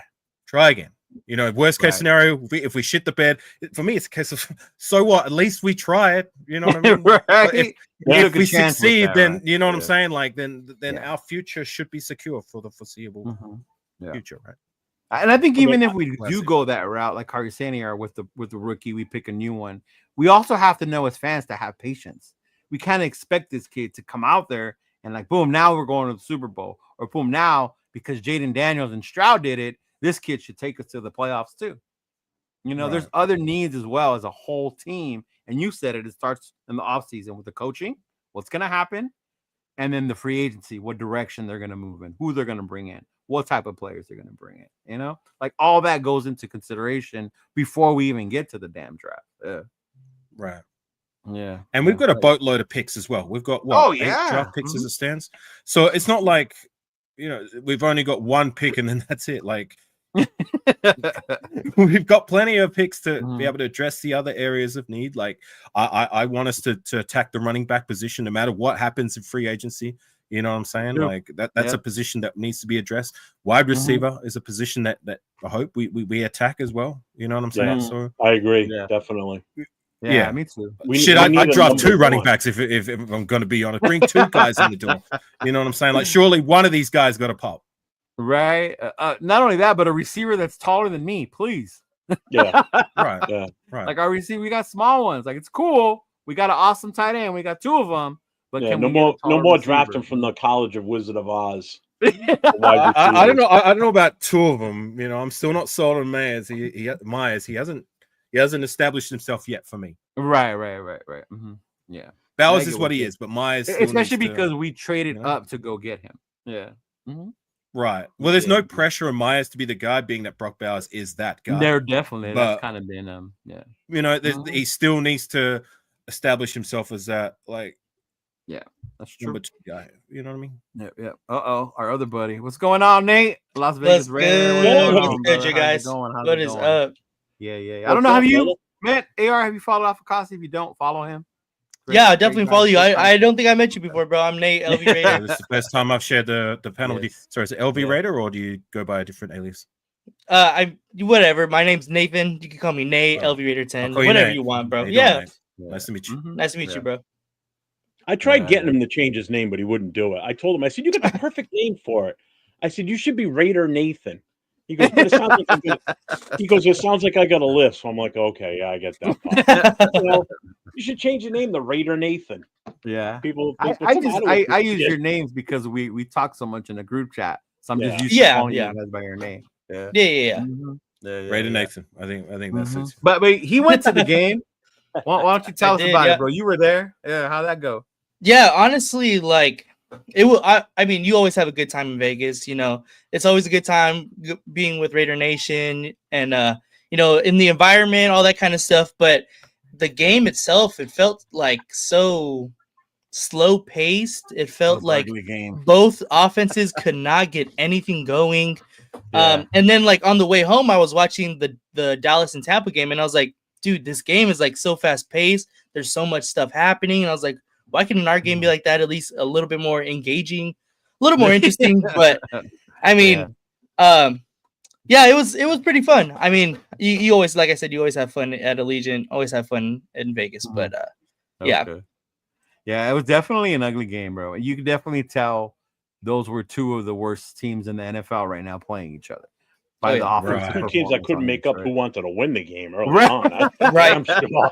again. You know, worst case scenario, if we shit the bed, for me, it's a case of so what? At least we try it. You know what I mean? Right. If we succeed, then you know what I'm saying. Like then our future should be secure for the foreseeable future, right? And I think even if we do go that route, like how you're saying here with the rookie, we pick a new one. We also have to know as fans to have patience. We can't expect this kid to come out there and like boom, now we're going to the Super Bowl, or boom, now because Jaden Daniels and Stroud did it, this kid should take us to the playoffs too. You know, there's other needs as well as a whole team. And you said it starts in the offseason with the coaching, what's going to happen, and then the free agency, what direction they're going to move in, who they're going to bring in, what type of players they're going to bring in. You know, like all that goes into consideration before we even get to the damn draft. Yeah. Right. Yeah. And we've got a boatload of picks as well. We've got 8 draft picks as it stands. So it's not like, you know, we've only got one pick and then that's it. Like we've got plenty of picks to be able to address the other areas of need. Like I want us to attack the running back position no matter what happens in free agency. You know what I'm saying? Sure. Like that's a position that needs to be addressed. Wide receiver is a position that I hope we attack as well. You know what I'm saying? So I agree, definitely. Yeah, me too. I'd draft 2 running backs if I'm going to be honest. Bring 2 guys in the door. You know what I'm saying? Like surely one of these guys got to pop. Right. Not only that, but a receiver that's taller than me, please. Yeah, Right. yeah. Right. Like our receiver, we got small ones. Like it's cool. We got an awesome tight end. We got 2 of them. But Yeah, can no we get more, a taller no more receiver? drafting from the College of Wizard of Oz. I don't know. I don't know about 2 of them. You know, I'm still not sold on Myers. Myers. He hasn't established himself yet for me. Right. Mm-hmm. Yeah. Bowers is what he is, but Myers, still especially needs because to, we traded you know? up to go get him. Yeah. Mm-hmm. Right. Well, there's no pressure on Myers to be the guy, being that Brock Bowers is that guy. There definitely. But, that's kind of been yeah. You know, he still needs to establish himself as that, like, yeah, that's true. number 2 guy. You know what I mean? Yeah. Our other buddy. What's going on, Nate? Las Vegas Raiders. What's good, you guys? What is up? Yeah. I don't know. Have you met AR? Have you followed Afakasi? If you don't, follow him. Yeah, I definitely follow you. I don't think I met you before, bro. I'm Nate, LV Raider. Yeah, this is the first time I've shared the panel. Yes. Sorry, is it LV Raider, or do you go by a different alias? Whatever. My name's Nathan. You can call me Nate, LV Raider 10. Whatever you want, bro. Yeah. Nice to meet you. Mm-hmm. Nice to meet you, bro. I tried getting him to change his name, but he wouldn't do it. I told him, I said, you got the perfect name for it. I said, you should be Raider Nathan. He goes, but it sounds like it sounds like I got a list. So I'm like, okay, yeah, I get that. You should change your name to Raider Nathan. Yeah. People I use your names because we talk so much in the group chat. So I'm just used to calling you guys by your name. Yeah. Mm-hmm. Raider Nathan. I think that's it. But he went to the game. Why don't you tell us about it, bro? You were there. Yeah, how'd that go? Yeah, honestly, like it will. I mean, you always have a good time in Vegas. You know, it's always a good time being with Raider Nation and you know, in the environment, all that kind of stuff. But the game itself, it felt like so slow paced. It felt like both offenses could not get anything going. And then like on the way home, I was watching the Dallas and Tampa game, and I was like, dude, this game is like so fast paced. There's so much stuff happening. And I was like, why couldn't our game be like that? At least a little bit more engaging, a little more interesting. But I mean, it was pretty fun. I mean, you always, like I said, you always have fun at Allegiant, always have fun in Vegas. But yeah, it was definitely an ugly game, bro. You could definitely tell those were 2 of the worst teams in the NFL right now playing each other. By the offensive 2 teams that couldn't make up who wanted to win the game early on. I'm sure.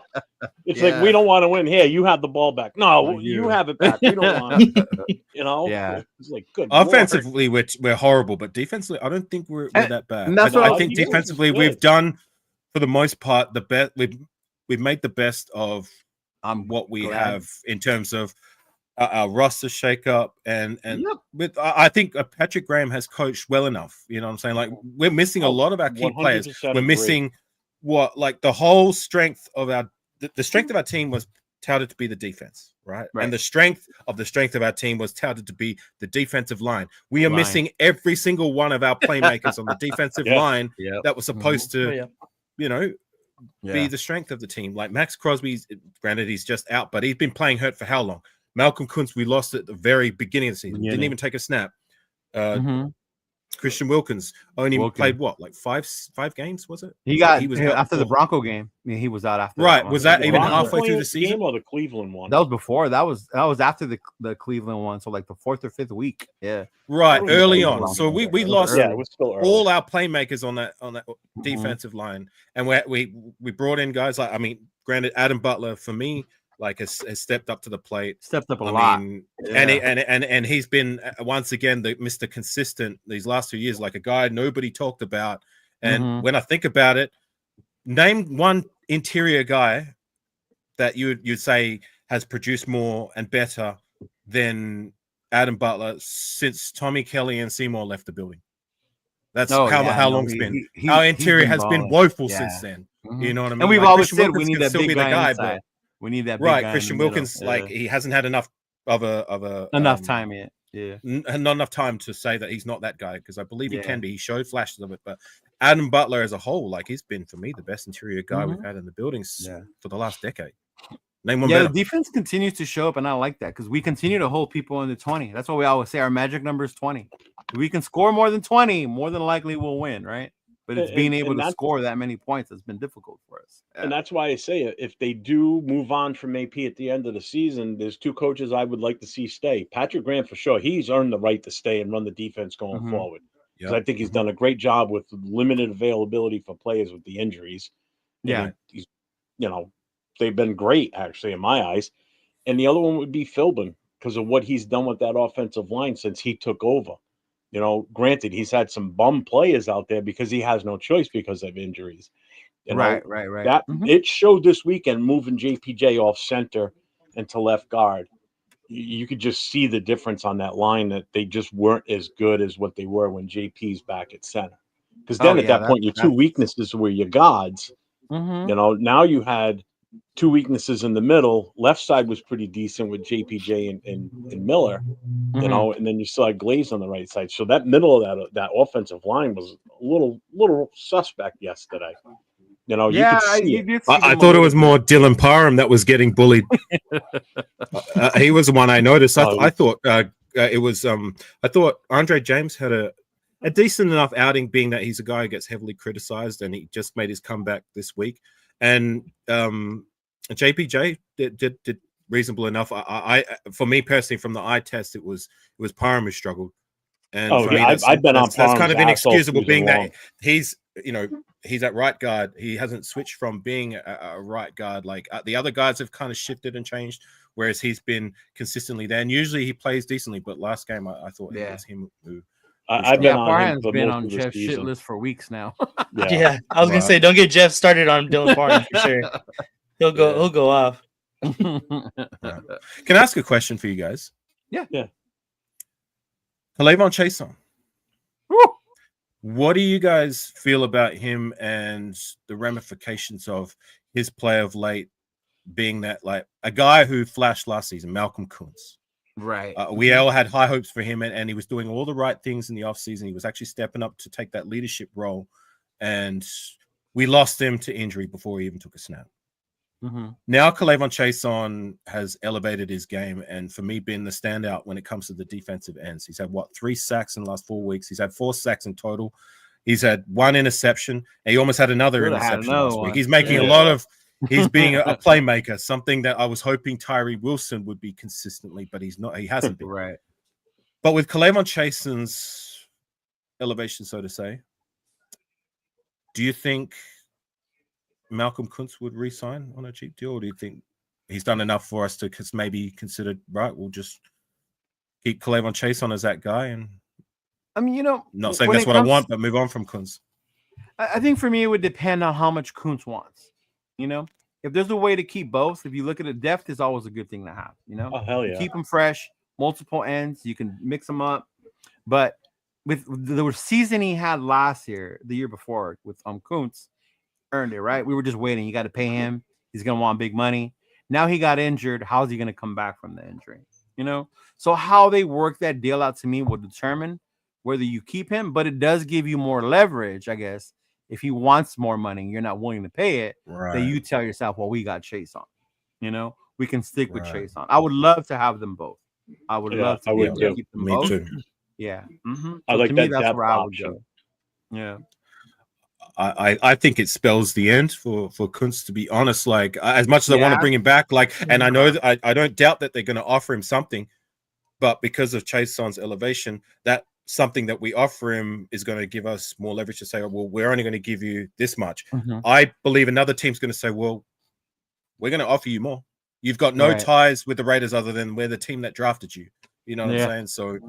It's like, we don't want to win here. You have the ball back. No, you have it back. We don't want it. You know? Yeah. It's like, good. Offensively, we're horrible, but defensively, I don't think we're that bad. And that's what I think defensively, we've done, for the most part, the best. We've made the best of what we have in terms of our roster shakeup and with I think Patrick Graham has coached well enough. You know what I'm saying? Like, we're missing a lot of our key players. We're missing the whole strength of the strength of our team was touted to be the defense, right? And the strength of our team was touted to be the defensive line. We are missing every single one of our playmakers on the defensive line that was supposed to, you know, be the strength of the team. Like Max Crosby, granted he's just out, but he's been playing hurt for how long? Malcolm Kuntz, we lost at the very beginning of the season. Didn't even take a snap. Christian Wilkins only played like five games, was it? He was after the Bronco game. I mean, he was out after. Right. Was that even halfway through the season? Or the Cleveland one? That was before. That was after the Cleveland one. So like the 4th or 5th week. Yeah. Right. Early on. So we lost it was still early. All our playmakers on that defensive line, and we brought in guys like, I mean, granted, Adam Butler for me, like has stepped up to the plate, stepped up a lot, and he's been once again the Mr. Consistent these last 2 years, like a guy nobody talked about. And when I think about it, name one interior guy that you'd say has produced more and better than Adam Butler since Tommy Kelly and Seymour left the building. That's how long it's been. Our interior has been woeful since then. You know what I mean? And we've always said we need that big guy but we need that big right. guy Christian Wilkins, like he hasn't had enough of a enough time yet. Yeah, not enough time to say that he's not that guy, because I believe he can be. He showed flashes of it, but Adam Butler as a whole, like, he's been for me the best interior guy we've had in the buildings for the last decade. Name one better. The defense continues to show up, and I like that because we continue to hold people in the 20. That's what we always say. Our magic number is 20. If we can score more than 20, more than likely we'll win, right? But it's being able to score that many points that's been difficult for us. Yeah. And that's why I say it. If they do move on from AP at the end of the season, there's 2 coaches I would like to see stay. Patrick Graham, for sure, he's earned the right to stay and run the defense going forward. because I think he's done a great job with limited availability for players with the injuries. And Yeah. he's, they've been great actually in my eyes. And the other one would be Philbin because of what he's done with that offensive line since he took over. Granted, he's had some bum players out there because he has no choice because of injuries. Right. That it showed this weekend moving JPJ off center into left guard. You could just see the difference on that line that they just weren't as good as what they were when JP's back at center. Because then at that point, your two weaknesses were your guards. Now you had two weaknesses in the middle. Left side was pretty decent with JPJ and Miller, and then you still had Glaze on the right side. So that middle of that offensive line was a little suspect yesterday. You could see it. I thought it was more Dylan Parham that was getting bullied. He was the one I noticed. I thought it was. I thought Andre James had a decent enough outing, being that he's a guy who gets heavily criticized, and he just made his comeback this week. And JPJ did reasonable enough. I for me personally, from the eye test, it was Parham who struggled. And I've been on Parham's that's kind of inexcusable, being that he's he's at right guard. He hasn't switched from being a right guard. Like the other guards have kind of shifted and changed, whereas he's been consistently there. And usually he plays decently, but last game I thought it was him who. I've been on Parham's been on Jeff's shit list for weeks now. I was gonna say, don't get Jeff started on Dylan Parham for sure. He'll go off. Can I ask a question for you guys? Yeah. K'Lavon Chaisson. What do you guys feel about him and the ramifications of his play of late being that, like, a guy who flashed last season, Malcolm Kuntz? Right. We all had high hopes for him, and he was doing all the right things in the offseason. He was actually stepping up to take that leadership role, and we lost him to injury before he even took a snap. Now K'Lavon Chaisson has elevated his game, and for me, been the standout when it comes to the defensive ends. He's had 3 sacks in the last 4 weeks. He's had 4 sacks in total. He's had 1 interception, and he almost had another interception last week. He's making a lot of. He's being a playmaker, something that I was hoping Tyree Wilson would be consistently, but he's not. He hasn't been. Right. But with K'Lavon Chaisson's elevation, so to say, do you think Malcolm Kuntz would re-sign on a cheap deal, or do you think he's done enough for us to maybe consider, right, we'll just keep K'Lavon Chaisson as that guy? And I mean, not saying that's what I want, but move on from Kuntz. I think for me, it would depend on how much Kuntz wants. If there's a way to keep both, if you look at it, depth is always a good thing to have. Oh, hell yeah. Keep them fresh, multiple ends, you can mix them up. But with the season he had last year, the year before with Kuntz, earned it, right? We were just waiting. You got to pay him. He's gonna want big money. Now he got injured. How's he gonna come back from the injury? So how they work that deal out to me will determine whether you keep him. But it does give you more leverage, I guess. If he wants more money, you're not willing to pay it. Right. Then you tell yourself, well, we got Chaisson. We can stick with Chaisson. I would love to have them both. I would love to keep them both. Too. Yeah. I like that. That's where I would option. go. Yeah. I think it spells the end for Kuntz, to be honest. Like, as much as I want to bring him back, and I know that I don't doubt that they're going to offer him something, but because of Chaisson's elevation, that something that we offer him is going to give us more leverage to say, well, we're only going to give you this much. I believe another team's going to say, well, we're going to offer you more. You've got no ties with the Raiders other than we're the team that drafted you. You know what I'm saying? So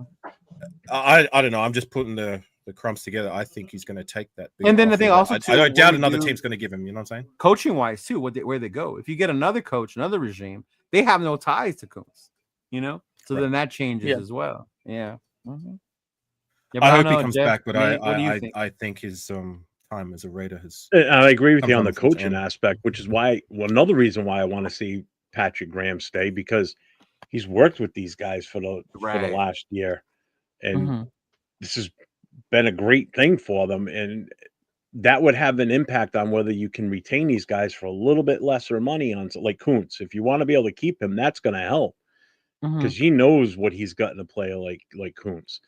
I don't know. I'm just putting the crumbs together. I think he's going to take that. And then the thing also, I don't doubt another team's going to give him. You know what I'm saying? Coaching wise too, where they go. If you get another coach, another regime, they have no ties to Kuntz. So then that changes as well. Yeah. I hope he comes back, but I think his time as a Raider has. And I agree with you on the coaching aspect, which is why another reason why I want to see Patrick Graham stay, because he's worked with these guys for the last year, and this has been a great thing for them, and that would have an impact on whether you can retain these guys for a little bit lesser money on, like Kuntz. If you want to be able to keep him, that's going to help, because he knows what he's got in a player like Kuntz.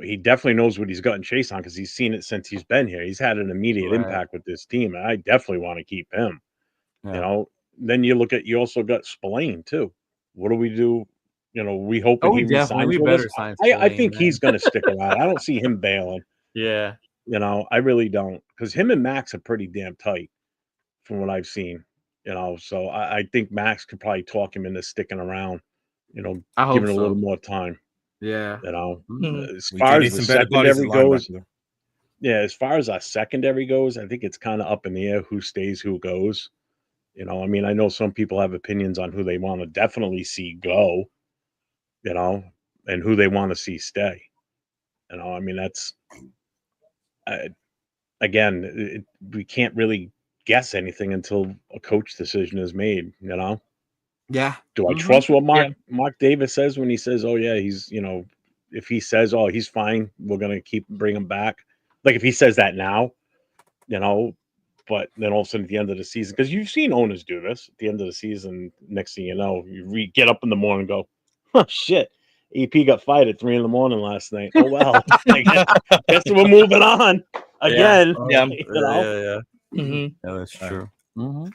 He definitely knows what he's got in Chaisson because he's seen it since he's been here. He's had an immediate impact with this team, and I definitely want to keep him. Then you also got Spillane too. What do we do? We hope that he resigns with us. I think he's going to stick around. I don't see him bailing. Yeah. I really don't, because him and Max are pretty damn tight from what I've seen. So I think Max could probably talk him into sticking around. I hope Giving a so. little more time. Yeah. As We far do need as the some better bodies at secondary goes, linebacker. yeah, as far as our secondary goes, I think it's kind of up in the air who stays, who goes. I mean, I know some people have opinions on who they want to definitely see go, and who they want to see stay. I mean, that's again, we can't really guess anything until a coach decision is made. Yeah. Do I trust what Yeah. Mark Davis says when he says, "Oh yeah, he's if he says, oh he's fine, we're gonna bring him back." Like if he says that now, but then all of a sudden at the end of the season, because you've seen owners do this at the end of the season. Next thing you know, you get up in the morning and go, "Oh shit, EP got fired at 3 a.m. last night. Oh well, I guess we're moving on again." Yeah. Yeah. Mhm. Yeah, that's true. I'm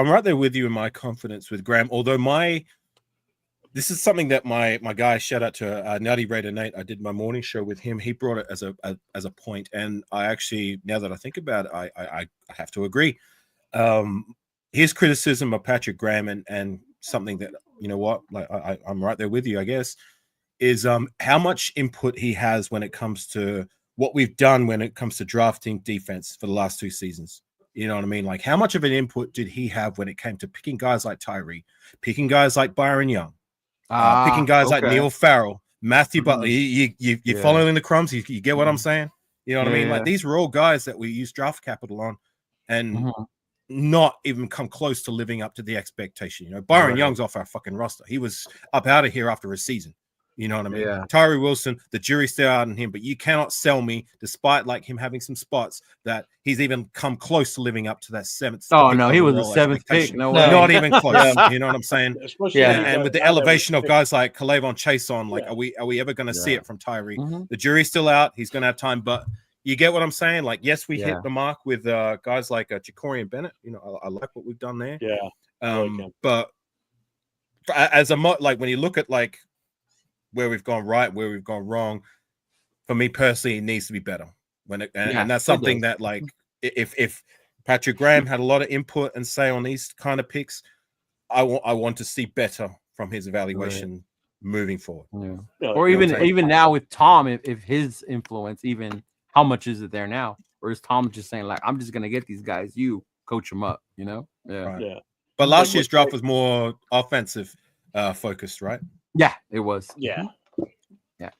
right there with you in my confidence with Graham. Although this is something that my guy, shout out to Nutty Raider Nate. I did my morning show with him. He brought it as a point, and I actually, now that I think about it, I have to agree. His criticism of Patrick Graham and something that like I'm right there with you, I guess, is how much input he has when it comes to what we've done when it comes to drafting defense for the last 2 seasons. You know what I mean? Like, how much of an input did he have when it came to picking guys like Tyree, picking guys like Byron Young, picking guys like Neil Farrell, Matthew Butler? You're following the crumbs. You get what I'm saying? You know what I mean? Like, these were all guys that we use draft capital on, and not even come close to living up to the expectation. Byron Young's off our fucking roster. He was up out of here after a season. You know what I mean? Yeah. Tyree Wilson, the jury's still out on him, but you cannot sell me, despite like him having some spots, that he's even come close to living up to that 7th. Oh no, he was the 7th pick. No way. Not even close. You know what I'm saying? Especially And with the elevation of guys like Kalavon Chase on, like, are we ever going to see it from Tyree? The jury's still out. He's going to have time, but you get what I'm saying? Like, yes, we hit the mark with guys like Jacorian Bennett. I like what we've done there. Yeah. But as like when you look at like where we've gone right, where we've gone wrong, for me personally, it needs to be better. And that's something that, like, if Patrick Graham had a lot of input and say on these kind of picks, I want to see better from his evaluation moving forward. Yeah. Or even now with Tom, if his influence, even how much is it there now? Or is Tom just saying, like, I'm just gonna get these guys, you coach them up, Yeah. Right. Yeah. But last year's draft was more offensive focused, right? Yeah, it was. Yeah. Yeah.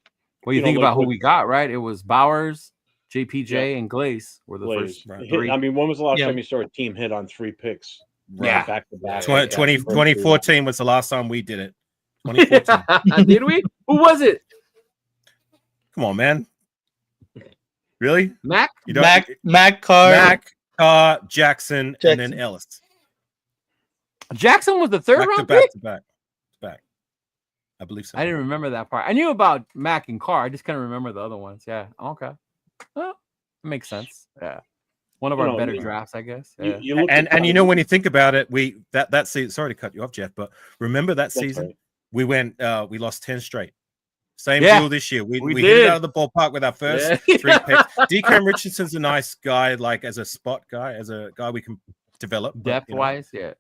Well, you think about who we got, right? It was Bowers, JPJ, and Glaze were the first three. I mean, when was the last time you saw a team hit on 3 picks? Back to back. 2014 was the last time we did it. 2014. Did we? Who was it? Come on, man. Really? Mac, Carr, Jackson, and then Ellis. Jackson was the third round back pick? to back. I believe so. I didn't remember that part. I knew about Mac and Carr. I just couldn't remember the other ones. Yeah. Okay. Well, it makes sense. Yeah. One of our better drafts, I guess. Yeah. And when you think about it, that season, sorry to cut you off, Jeff, but remember that season? Right. We lost 10 straight. Same deal this year. We hit it out of the ballpark with our first 3 picks. DCam Richardson's a nice guy, like as a spot guy, as a guy we can develop. Depth-wise, yeah.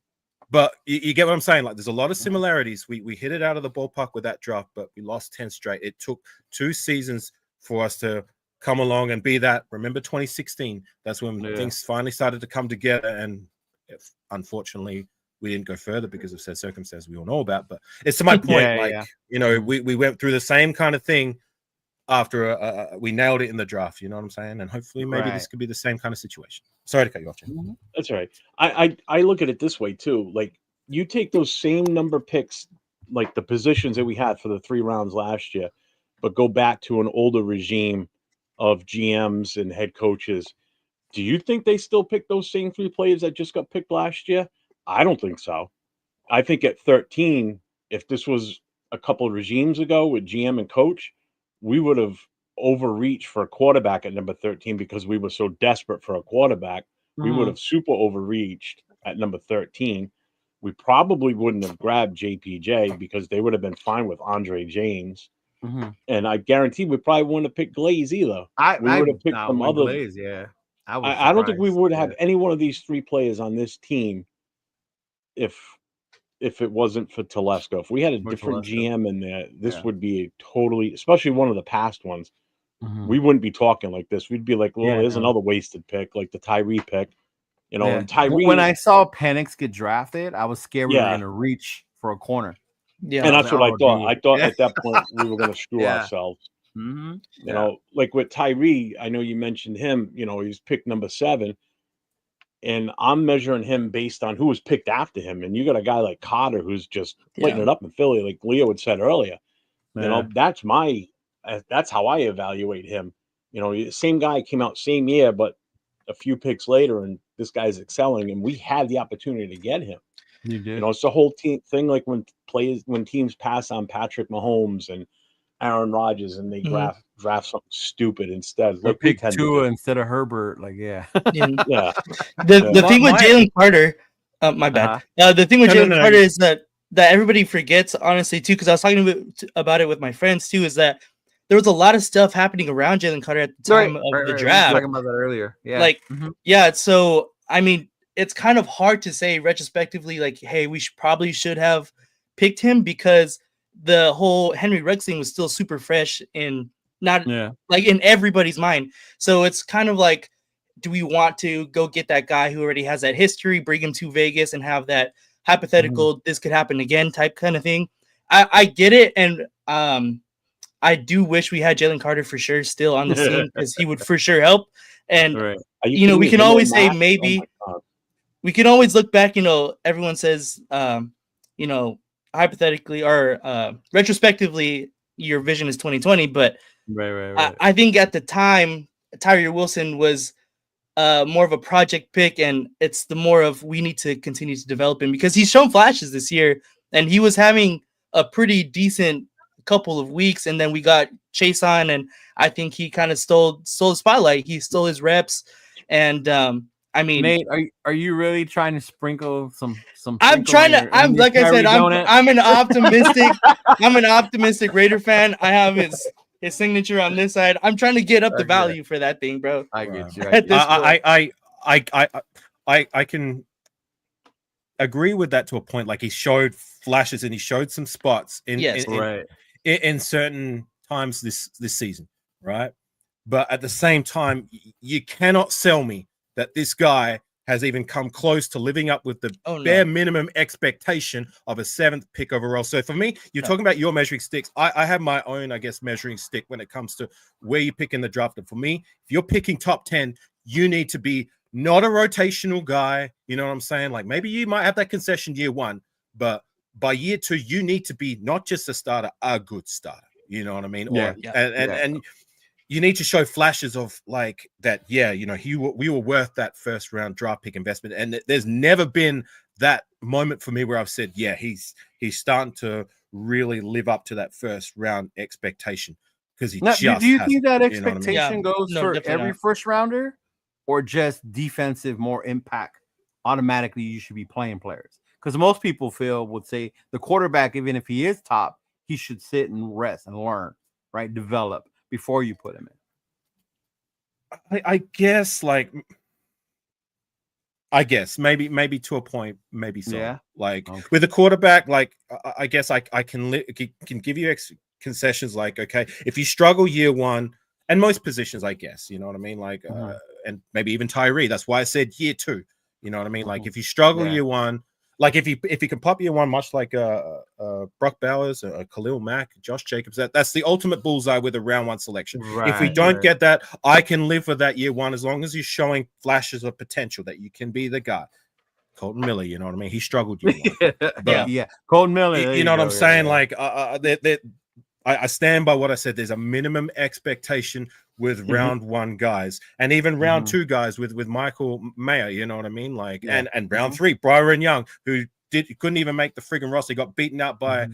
But you get what I'm saying? Like, there's a lot of similarities. We hit it out of the ballpark with that draft, but we lost 10 straight. It took 2 seasons for us to come along and be that. Remember 2016? That's when things finally started to come together. And unfortunately, we didn't go further because of said circumstances we all know about. But it's to my point. We went through the same kind of thing after we nailed it in the draft. You know what I'm saying? And hopefully maybe this could be the same kind of situation. Sorry to cut you off, Jim. That's all right. I look at it this way too. Like, you take those same number picks, like the positions that we had for the 3 rounds last year, but go back to an older regime of GMs and head coaches. Do you think they still pick those same 3 players that just got picked last year? I don't think so. I think at 13, if this was a couple of regimes ago with GM and coach, we would have overreached for a quarterback at number 13 because we were so desperate for a quarterback. We would have super overreached at number 13. We probably wouldn't have grabbed JPJ because they would have been fine with Andre James. And I guarantee we probably wouldn't have picked Glaze either. We would have picked some other. Glaze, yeah. I don't think we would have any one of these three players on this team if it wasn't for Telesco. If we had a different GM in there, this would be a totally, especially one of the past ones. We wouldn't be talking like this. We'd be like, well, there's another wasted pick, like the Tyree pick. You know, and Tyree. When I saw Penix get drafted, I was scared we were going to reach for a corner. Yeah, and that's what I thought. I thought at that point we were going to screw ourselves. You know, like with Tyree, I know you mentioned him. You know, he's picked number 7, and I'm measuring him based on who was picked after him. And you got a guy like Cotter who's just lighting it up in Philly, like Leo had said earlier. You know, that's how I evaluate him. You know, same guy came out same year, but a few picks later, and this guy's excelling, and we had the opportunity to get him. You did. You know, it's the whole thing. Like when teams pass on Patrick Mahomes and Aaron Rodgers, and they draft something stupid instead. Like pick Tua instead of Herbert. Like, The thing with Jalen Carter, my bad. The thing with Jalen Carter is that everybody forgets, honestly, too, because I was talking about it with my friends too. Is that there was a lot of stuff happening around Jalen Carter at the time of the draft. Talking about that earlier. So I mean, it's kind of hard to say retrospectively, like, hey, we probably should have picked him, because the whole Henry Ruggs thing was still super fresh in in everybody's mind. So it's kind of like, do we want to go get that guy who already has that history, bring him to Vegas, and have that hypothetical this could happen again type kind of thing? I get it, and I do wish we had Jalen Carter for sure still on the scene, because he would for sure help. And you know, we can always say maybe. We can always look back, you know, everyone says, you know, hypothetically or retrospectively, your vision is 2020. But I think at the time, Tyree Wilson was more of a project pick, and it's the more of we need to continue to develop him, because he's shown flashes this year, and he was having a pretty decent couple of weeks, and then we got Chase on, and I think he kind of stole the spotlight. He stole his reps, and I mean, Nate, are you really trying to sprinkle some? I'm trying to. I'm like I said, I'm an optimistic. I'm an optimistic Raider fan. I have his signature on this side. I'm trying to get up the value for that thing, bro. I get you. I can agree with that to a point. Like, he showed flashes and he showed some spots in certain times this season, right? But at the same time, you cannot sell me that this guy has even come close to living up with the bare minimum expectation of a 7th pick overall. So for me, you're talking about your measuring sticks. I have my own, I guess, measuring stick when it comes to where you pick in the draft. And for me, if you're picking top 10, you need to be not a rotational guy. You know what I'm saying? Like, maybe you might have that concession year 1, but by year 2, you need to be not just a starter, a good starter. You know what I mean? And you need to show flashes of like that. Yeah, you know, we were worth that first round draft pick investment, and there's never been that moment for me where I've said, yeah, he's starting to really live up to that first round expectation, because he just. Do you think that expectation goes for every first rounder, or just defensive, more impact? Automatically, you should be playing players, because most people would say the quarterback, even if he is top, he should sit and rest and learn, right? Develop before you put him in. I guess maybe to a point, maybe so. Yeah. Like with a quarterback, like I guess I can give you concessions. Like, okay, if you struggle year 1, and most positions, I guess, you know what I mean. Like, and maybe even Tyree. That's why I said year 2. You know what I mean. Like, if you struggle year 1. Like, if you can pop year 1, much like Brock Bowers, Khalil Mack, Josh Jacobs, that's the ultimate bullseye with a round 1 selection. If we don't get that, I can live with that year 1, as long as you're showing flashes of potential that you can be the guy. Colton Miller, you know what I mean? He struggled year 1. Colton Miller. You know what I'm saying? Like, I stand by what I said. There's a minimum expectation with round 1 guys, and even round 2 guys with Michael Mayer, you know what I mean? Like, and round 3, Byron Young, who couldn't even make the friggin' roster, got beaten out by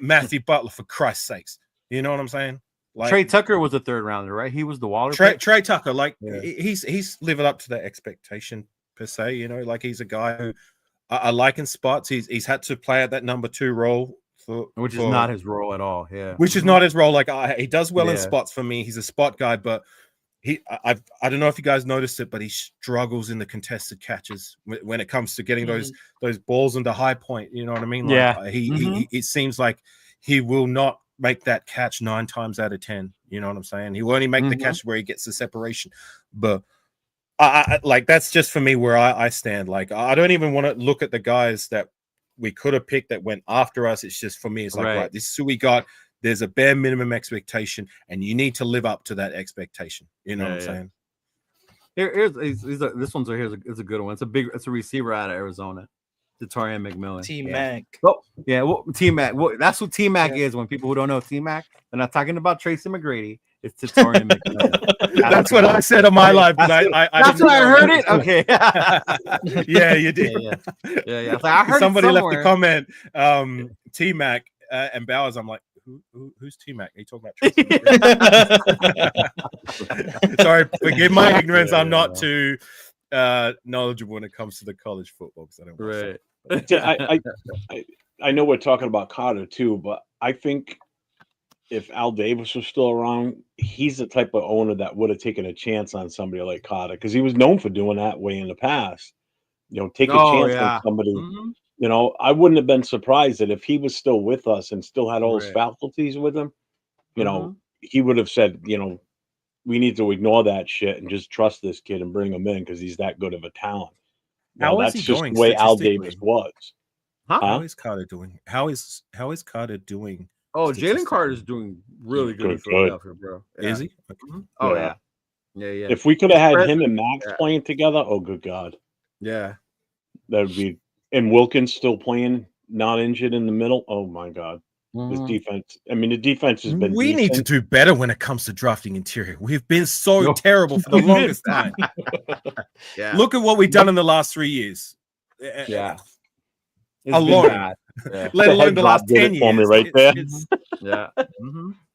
Matthew Butler, for Christ's sakes. You know what I'm saying? Like, Trey Tucker was a 3rd rounder, right? He was the Waller. Trey Tucker, like, he's living up to that expectation per se. You know, like, he's a guy who I like in spots. He's had to play at that number 2 role which is not his role at all. Yeah, which is not his role. Like he does well in Yeah. spots for me. He's a spot guy, but I don't know if you guys noticed it, but he struggles in the contested catches when it comes to getting those balls into high point. You know what I mean? Like, Yeah. He it seems like he will not make that catch 9 times out of 10. You know what I'm saying? He will only make the catch where he gets the separation. But I like, that's just for me where I stand. Like, I don't even want to look at the guys that we could have picked that went after us. It's just, for me, it's like, right, this is who we got. There's a bare minimum expectation, and you need to live up to that expectation. You know what I'm saying? This one's here's a good one. It's a receiver out of Arizona, Torian McMillan. T-Mac. Oh, yeah. Well, T-Mac. Well, that's what T-Mac is. When people who don't know T-Mac, they're not talking about Tracy McGrady. It's Torian McMillan. That's what I said on my live. That's why I heard it. Okay. Yeah, you did. Yeah. I heard somebody left a comment. T-Mac and Bowers. I'm like, who's T-Mac? Are you talking about Tracy? Sorry, forgive my ignorance. I'm not too knowledgeable when it comes to the college football, because I don't. I know we're talking about Carter too, but I think if Al Davis was still around, he's the type of owner that would have taken a chance on somebody like Carter, because he was known for doing that way in the past. You know, take a chance on somebody. You know, I wouldn't have been surprised that if he was still with us and still had all his faculties with him, you know, he would have said, you know, we need to ignore that shit and just trust this kid and bring him in because he's that good of a talent. How is that's he just going the way Al Davis was. How is Carter doing? How is Carter doing? Oh, Jalen Carter's doing really good in Philadelphia, bro. Yeah. Is he? Okay. Oh yeah. If we could have had him and Max playing together, oh good God. Yeah. That would be, and Wilkins still playing, not injured in the middle. Oh my God. This defense. I mean, the defense has been. We need to do better when it comes to drafting interior. We've been so terrible for the longest time. Look at what we've done in the last 3 years. Yeah. Alone. Let alone the last 10 years. For me right there.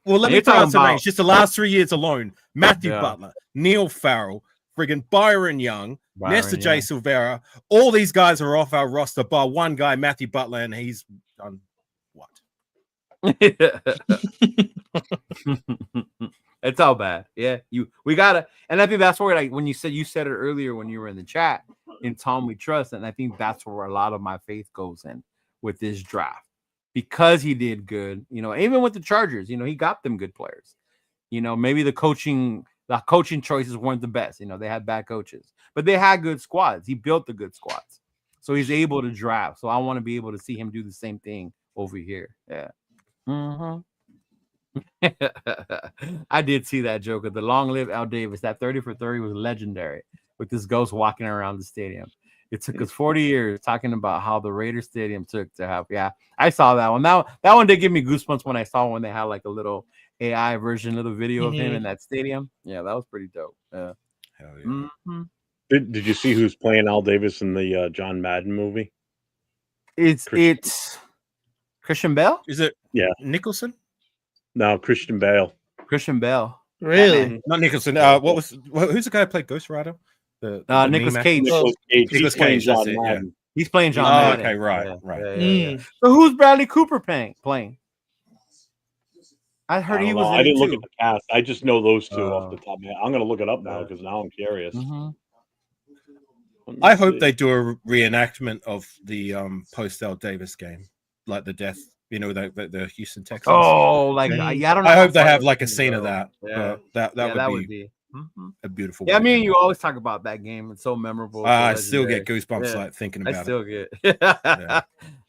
Well, let me tell you something. It's just the last 3 years alone. Matthew Butler, Neil Farrell, friggin' Byron Young, Nestor J. Silvera. All these guys are off our roster bar one guy, Matthew Butler, and he's done what? It's all bad. Yeah, we gotta, and I think that's where, like, when you said it earlier when you were in the chat, in Tom we trust, and I think that's where a lot of my faith goes in with this draft, because he did good. You know, even with the Chargers, you know, he got them good players. You know, maybe the coaching choices weren't the best. You know, they had bad coaches, but they had good squads. He built the good squads, so he's able to draft. So I want to be able to see him do the same thing over here. Yeah. I did see that joke of the long live Al Davis. That 30 for 30 was legendary, with this ghost walking around the stadium. It took us 40 years talking about how the Raiders Stadium took to have. Yeah, I saw that one. That one did give me goosebumps when I saw when they had like a little AI version of the video of him in that stadium. Yeah, that was pretty dope. Yeah. Hell yeah. Did you see who's playing Al Davis in the John Madden movie? It's Christian Bale. Is it? Yeah, Nicholson. No, Christian Bale. Christian Bale. Really? Batman. Not Nicholson. Who's the guy who played Ghost Rider? Nicolas Cage. He's playing John Madden. He's playing John Madden. Okay, right. So who's Bradley Cooper playing? I heard he was. I didn't look at the cast. I just know those two off the top of my head. I'm gonna look it up now because now I'm curious. I hope they do a reenactment of the post Al Davis game, like the death. You know, the Houston Texans. Oh, like I don't know. I hope they have like a scene of that. Yeah. That would be a beautiful. Yeah, I mean, you always talk about that game. It's so memorable. I still get goosebumps like thinking about it. I still get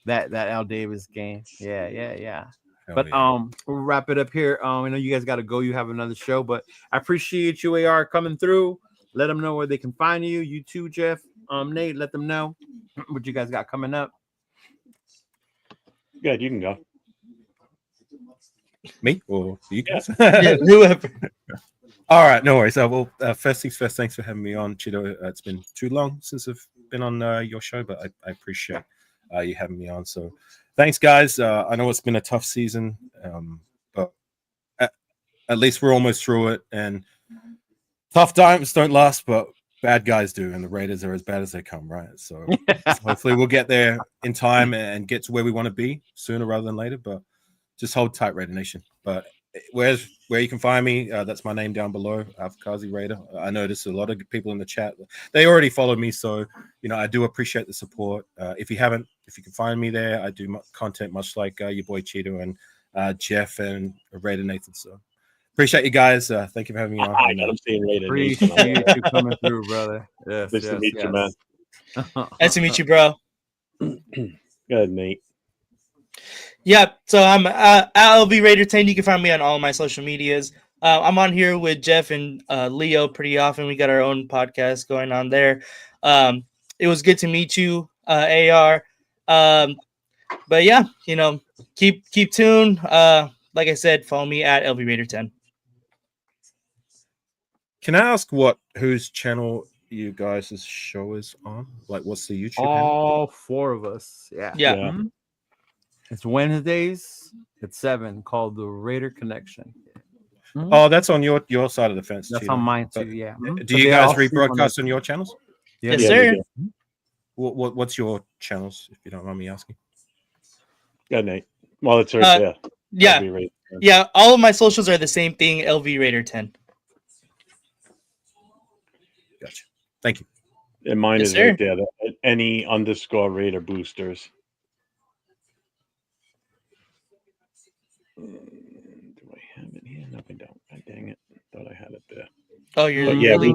that Al Davis game. Yeah. But we'll wrap it up here. I know you guys got to go. You have another show, but I appreciate you, AR, coming through. Let them know where they can find you. You too, Jeff. Nate, let them know what you guys got coming up. Yeah, you can go. Me or you guys? Whoever. All right, no worries. Well, first things first, thanks for having me on, Chido. It's been too long since I've been on your show, but I appreciate you having me on. So thanks, guys. I know it's been a tough season, but at least we're almost through it. And tough times don't last, but bad guys do, and the Raiders are as bad as they come, right? So hopefully we'll get there in time and get to where we want to be sooner rather than later. But just hold tight, Raider Nation. But where you can find me, that's my name down below, Afkazi Raider. I noticed a lot of people in the chat, they already follow me, so I do appreciate the support. If you can find me there, I do content much like your boy Cheeto and Jeff and Raider Nathan. So appreciate you guys. Thank you for having me on. I got him seeing Raider. Appreciate you coming through, brother. Yes, Nice to meet you, man. Nice to meet you, bro. Good, Nate. Yep. So I'm LV Raider 10. You can find me on all my social medias. I'm on here with Jeff and Leo pretty often. We got our own podcast going on there. It was good to meet you, AR. But yeah, keep tuned. Like I said, follow me at LV Raider 10. Can I ask whose channel you guys' show is on? Like, what's the YouTube handle? All 4 of us. Yeah. Yeah. It's Wednesdays at 7, called the Raider Connection. Oh, that's on your side of the fence. That's Cheeto. on mine too. But Yeah. Do you guys rebroadcast on your channels? Yes, sir. What's your channels, if you don't mind me asking? Good, Nate. Well, it's right there. Yeah. LV Raider 10. Yeah. All of my socials are the same thing. LV Raider 10. Gotcha. Thank you. And mine Yes, is sir. right there. Any_Raider boosters. Do I have it here? No, I don't. God dang it. Thought I had it there. Oh, you're But yeah, really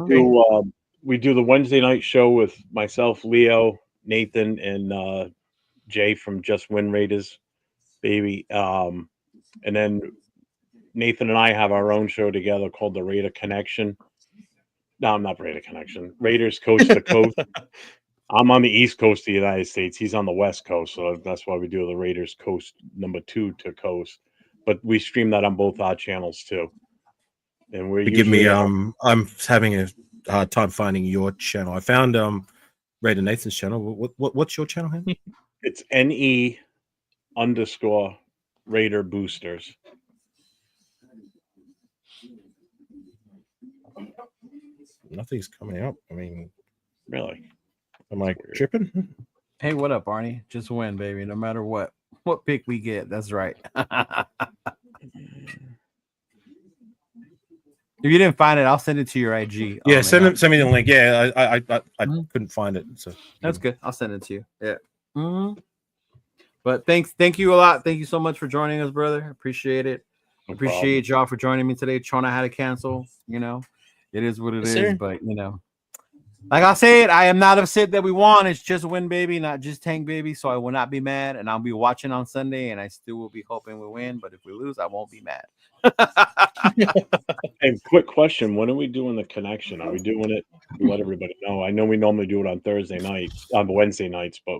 we do the Wednesday night show with myself, Leo, Nathan, and Jay from Just Win Raiders, baby. And then Nathan and I have our own show together called the Raider Connection. No, I'm not Raider Connection. Raiders Coast to Coast. I'm on the East Coast of the United States. He's on the West Coast, so that's why we do the Raiders Coast #2 to Coast. But we stream that on both our channels too. And we're Forgive me. I'm having a hard time finding your channel. I found Raider Nathan's channel. What's your channel here? It's NE_Raider Boosters. Nothing's coming up. I mean, Really? am I tripping? Hey, what up, Arnie? Just win, baby. No matter what pick we get. That's right. If you didn't find it, I'll send it to your IG. Yeah, send me the link. Yeah, I couldn't find it. So That's good. I'll send it to you. Yeah. But thank you a lot. Thank you so much for joining us, brother. Appreciate it. No Appreciate y'all for joining me today. Trying had to cancel. It is what it Yes, is. sir. But like I said, I am not upset that we won. It's just win, baby, not just tank, baby. So I will not be mad, and I'll be watching on Sunday, and I still will be hoping we win. But if we lose, I won't be mad. Hey, quick question. When are we doing the connection? Are we doing it? Let everybody know. I know we normally do it on Thursday nights, on Wednesday nights, but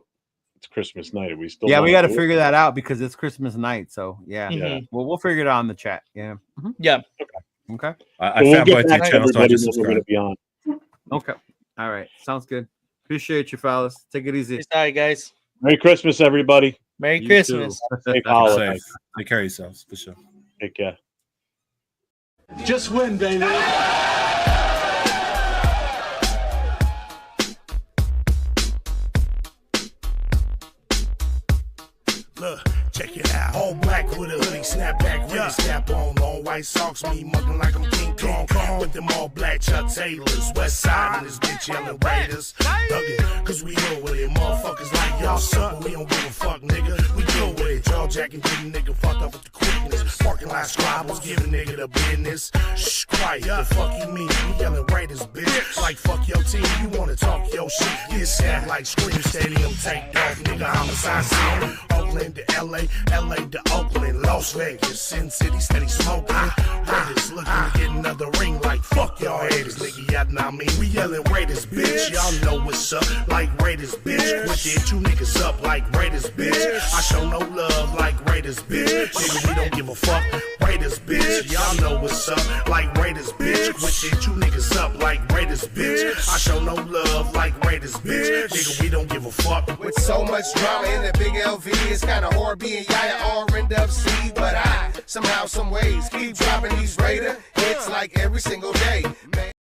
it's Christmas night. Are we still? Yeah, we got to do it? figure that out because it's Christmas night. So yeah, Yeah. well, we'll figure it out in the chat. Yeah. Yeah. Okay. I But we'll found get both back your to channels. So I everybody just when we're going subscribed. to be on. Okay. All right. Sounds good. Appreciate you, fellas. Take it easy. All right, guys. Merry Christmas, everybody. Merry You Christmas. too. Safe Be holidays. safe. Take care of yourselves for sure. Take care. Just win, baby. Look, check it out. All black with a hoodie, snapback, really snap on. Long white socks, me mugging like I'm King Kong. With them all black Chuck Taylors. West side and this bitch yelling Raiders. Thuggin', cause we know with it. Motherfuckers like y'all suck, but we don't give a fuck, nigga. We deal with it. Jaw jacking, getting nigga fucked up with the quickness. Parking lot scribbles, giving nigga the business. Shh, quiet, the fuck you mean? We yelling Raiders, bitch. Like fuck your team, you wanna talk your shit. Get sad like Scream Stadium, take off, nigga. Homicide scene. Oakland to LA, LA to Oakland, Las Vegas, Sin City, steady smoking. Raiders looking to get another ring like fuck y'all haters, nigga. Y'all know I mean, we yelling Raiders, bitch. Y'all know what's up, like Raiders, bitch. Quit it, you niggas up like Raiders, bitch. I show no love like Raiders, bitch. Nigga, we don't give a fuck, Raiders, bitch. Y'all know what's up, like Raiders, bitch. Quit it, you niggas up like Raiders, bitch. I show no love like Raiders, bitch. Nigga, we don't give a fuck. With so much drama in the big LV, it's kinda hard being Yaya or end up C. But I, somehow, some ways, keep dropping these Raider hits like every single day. Man.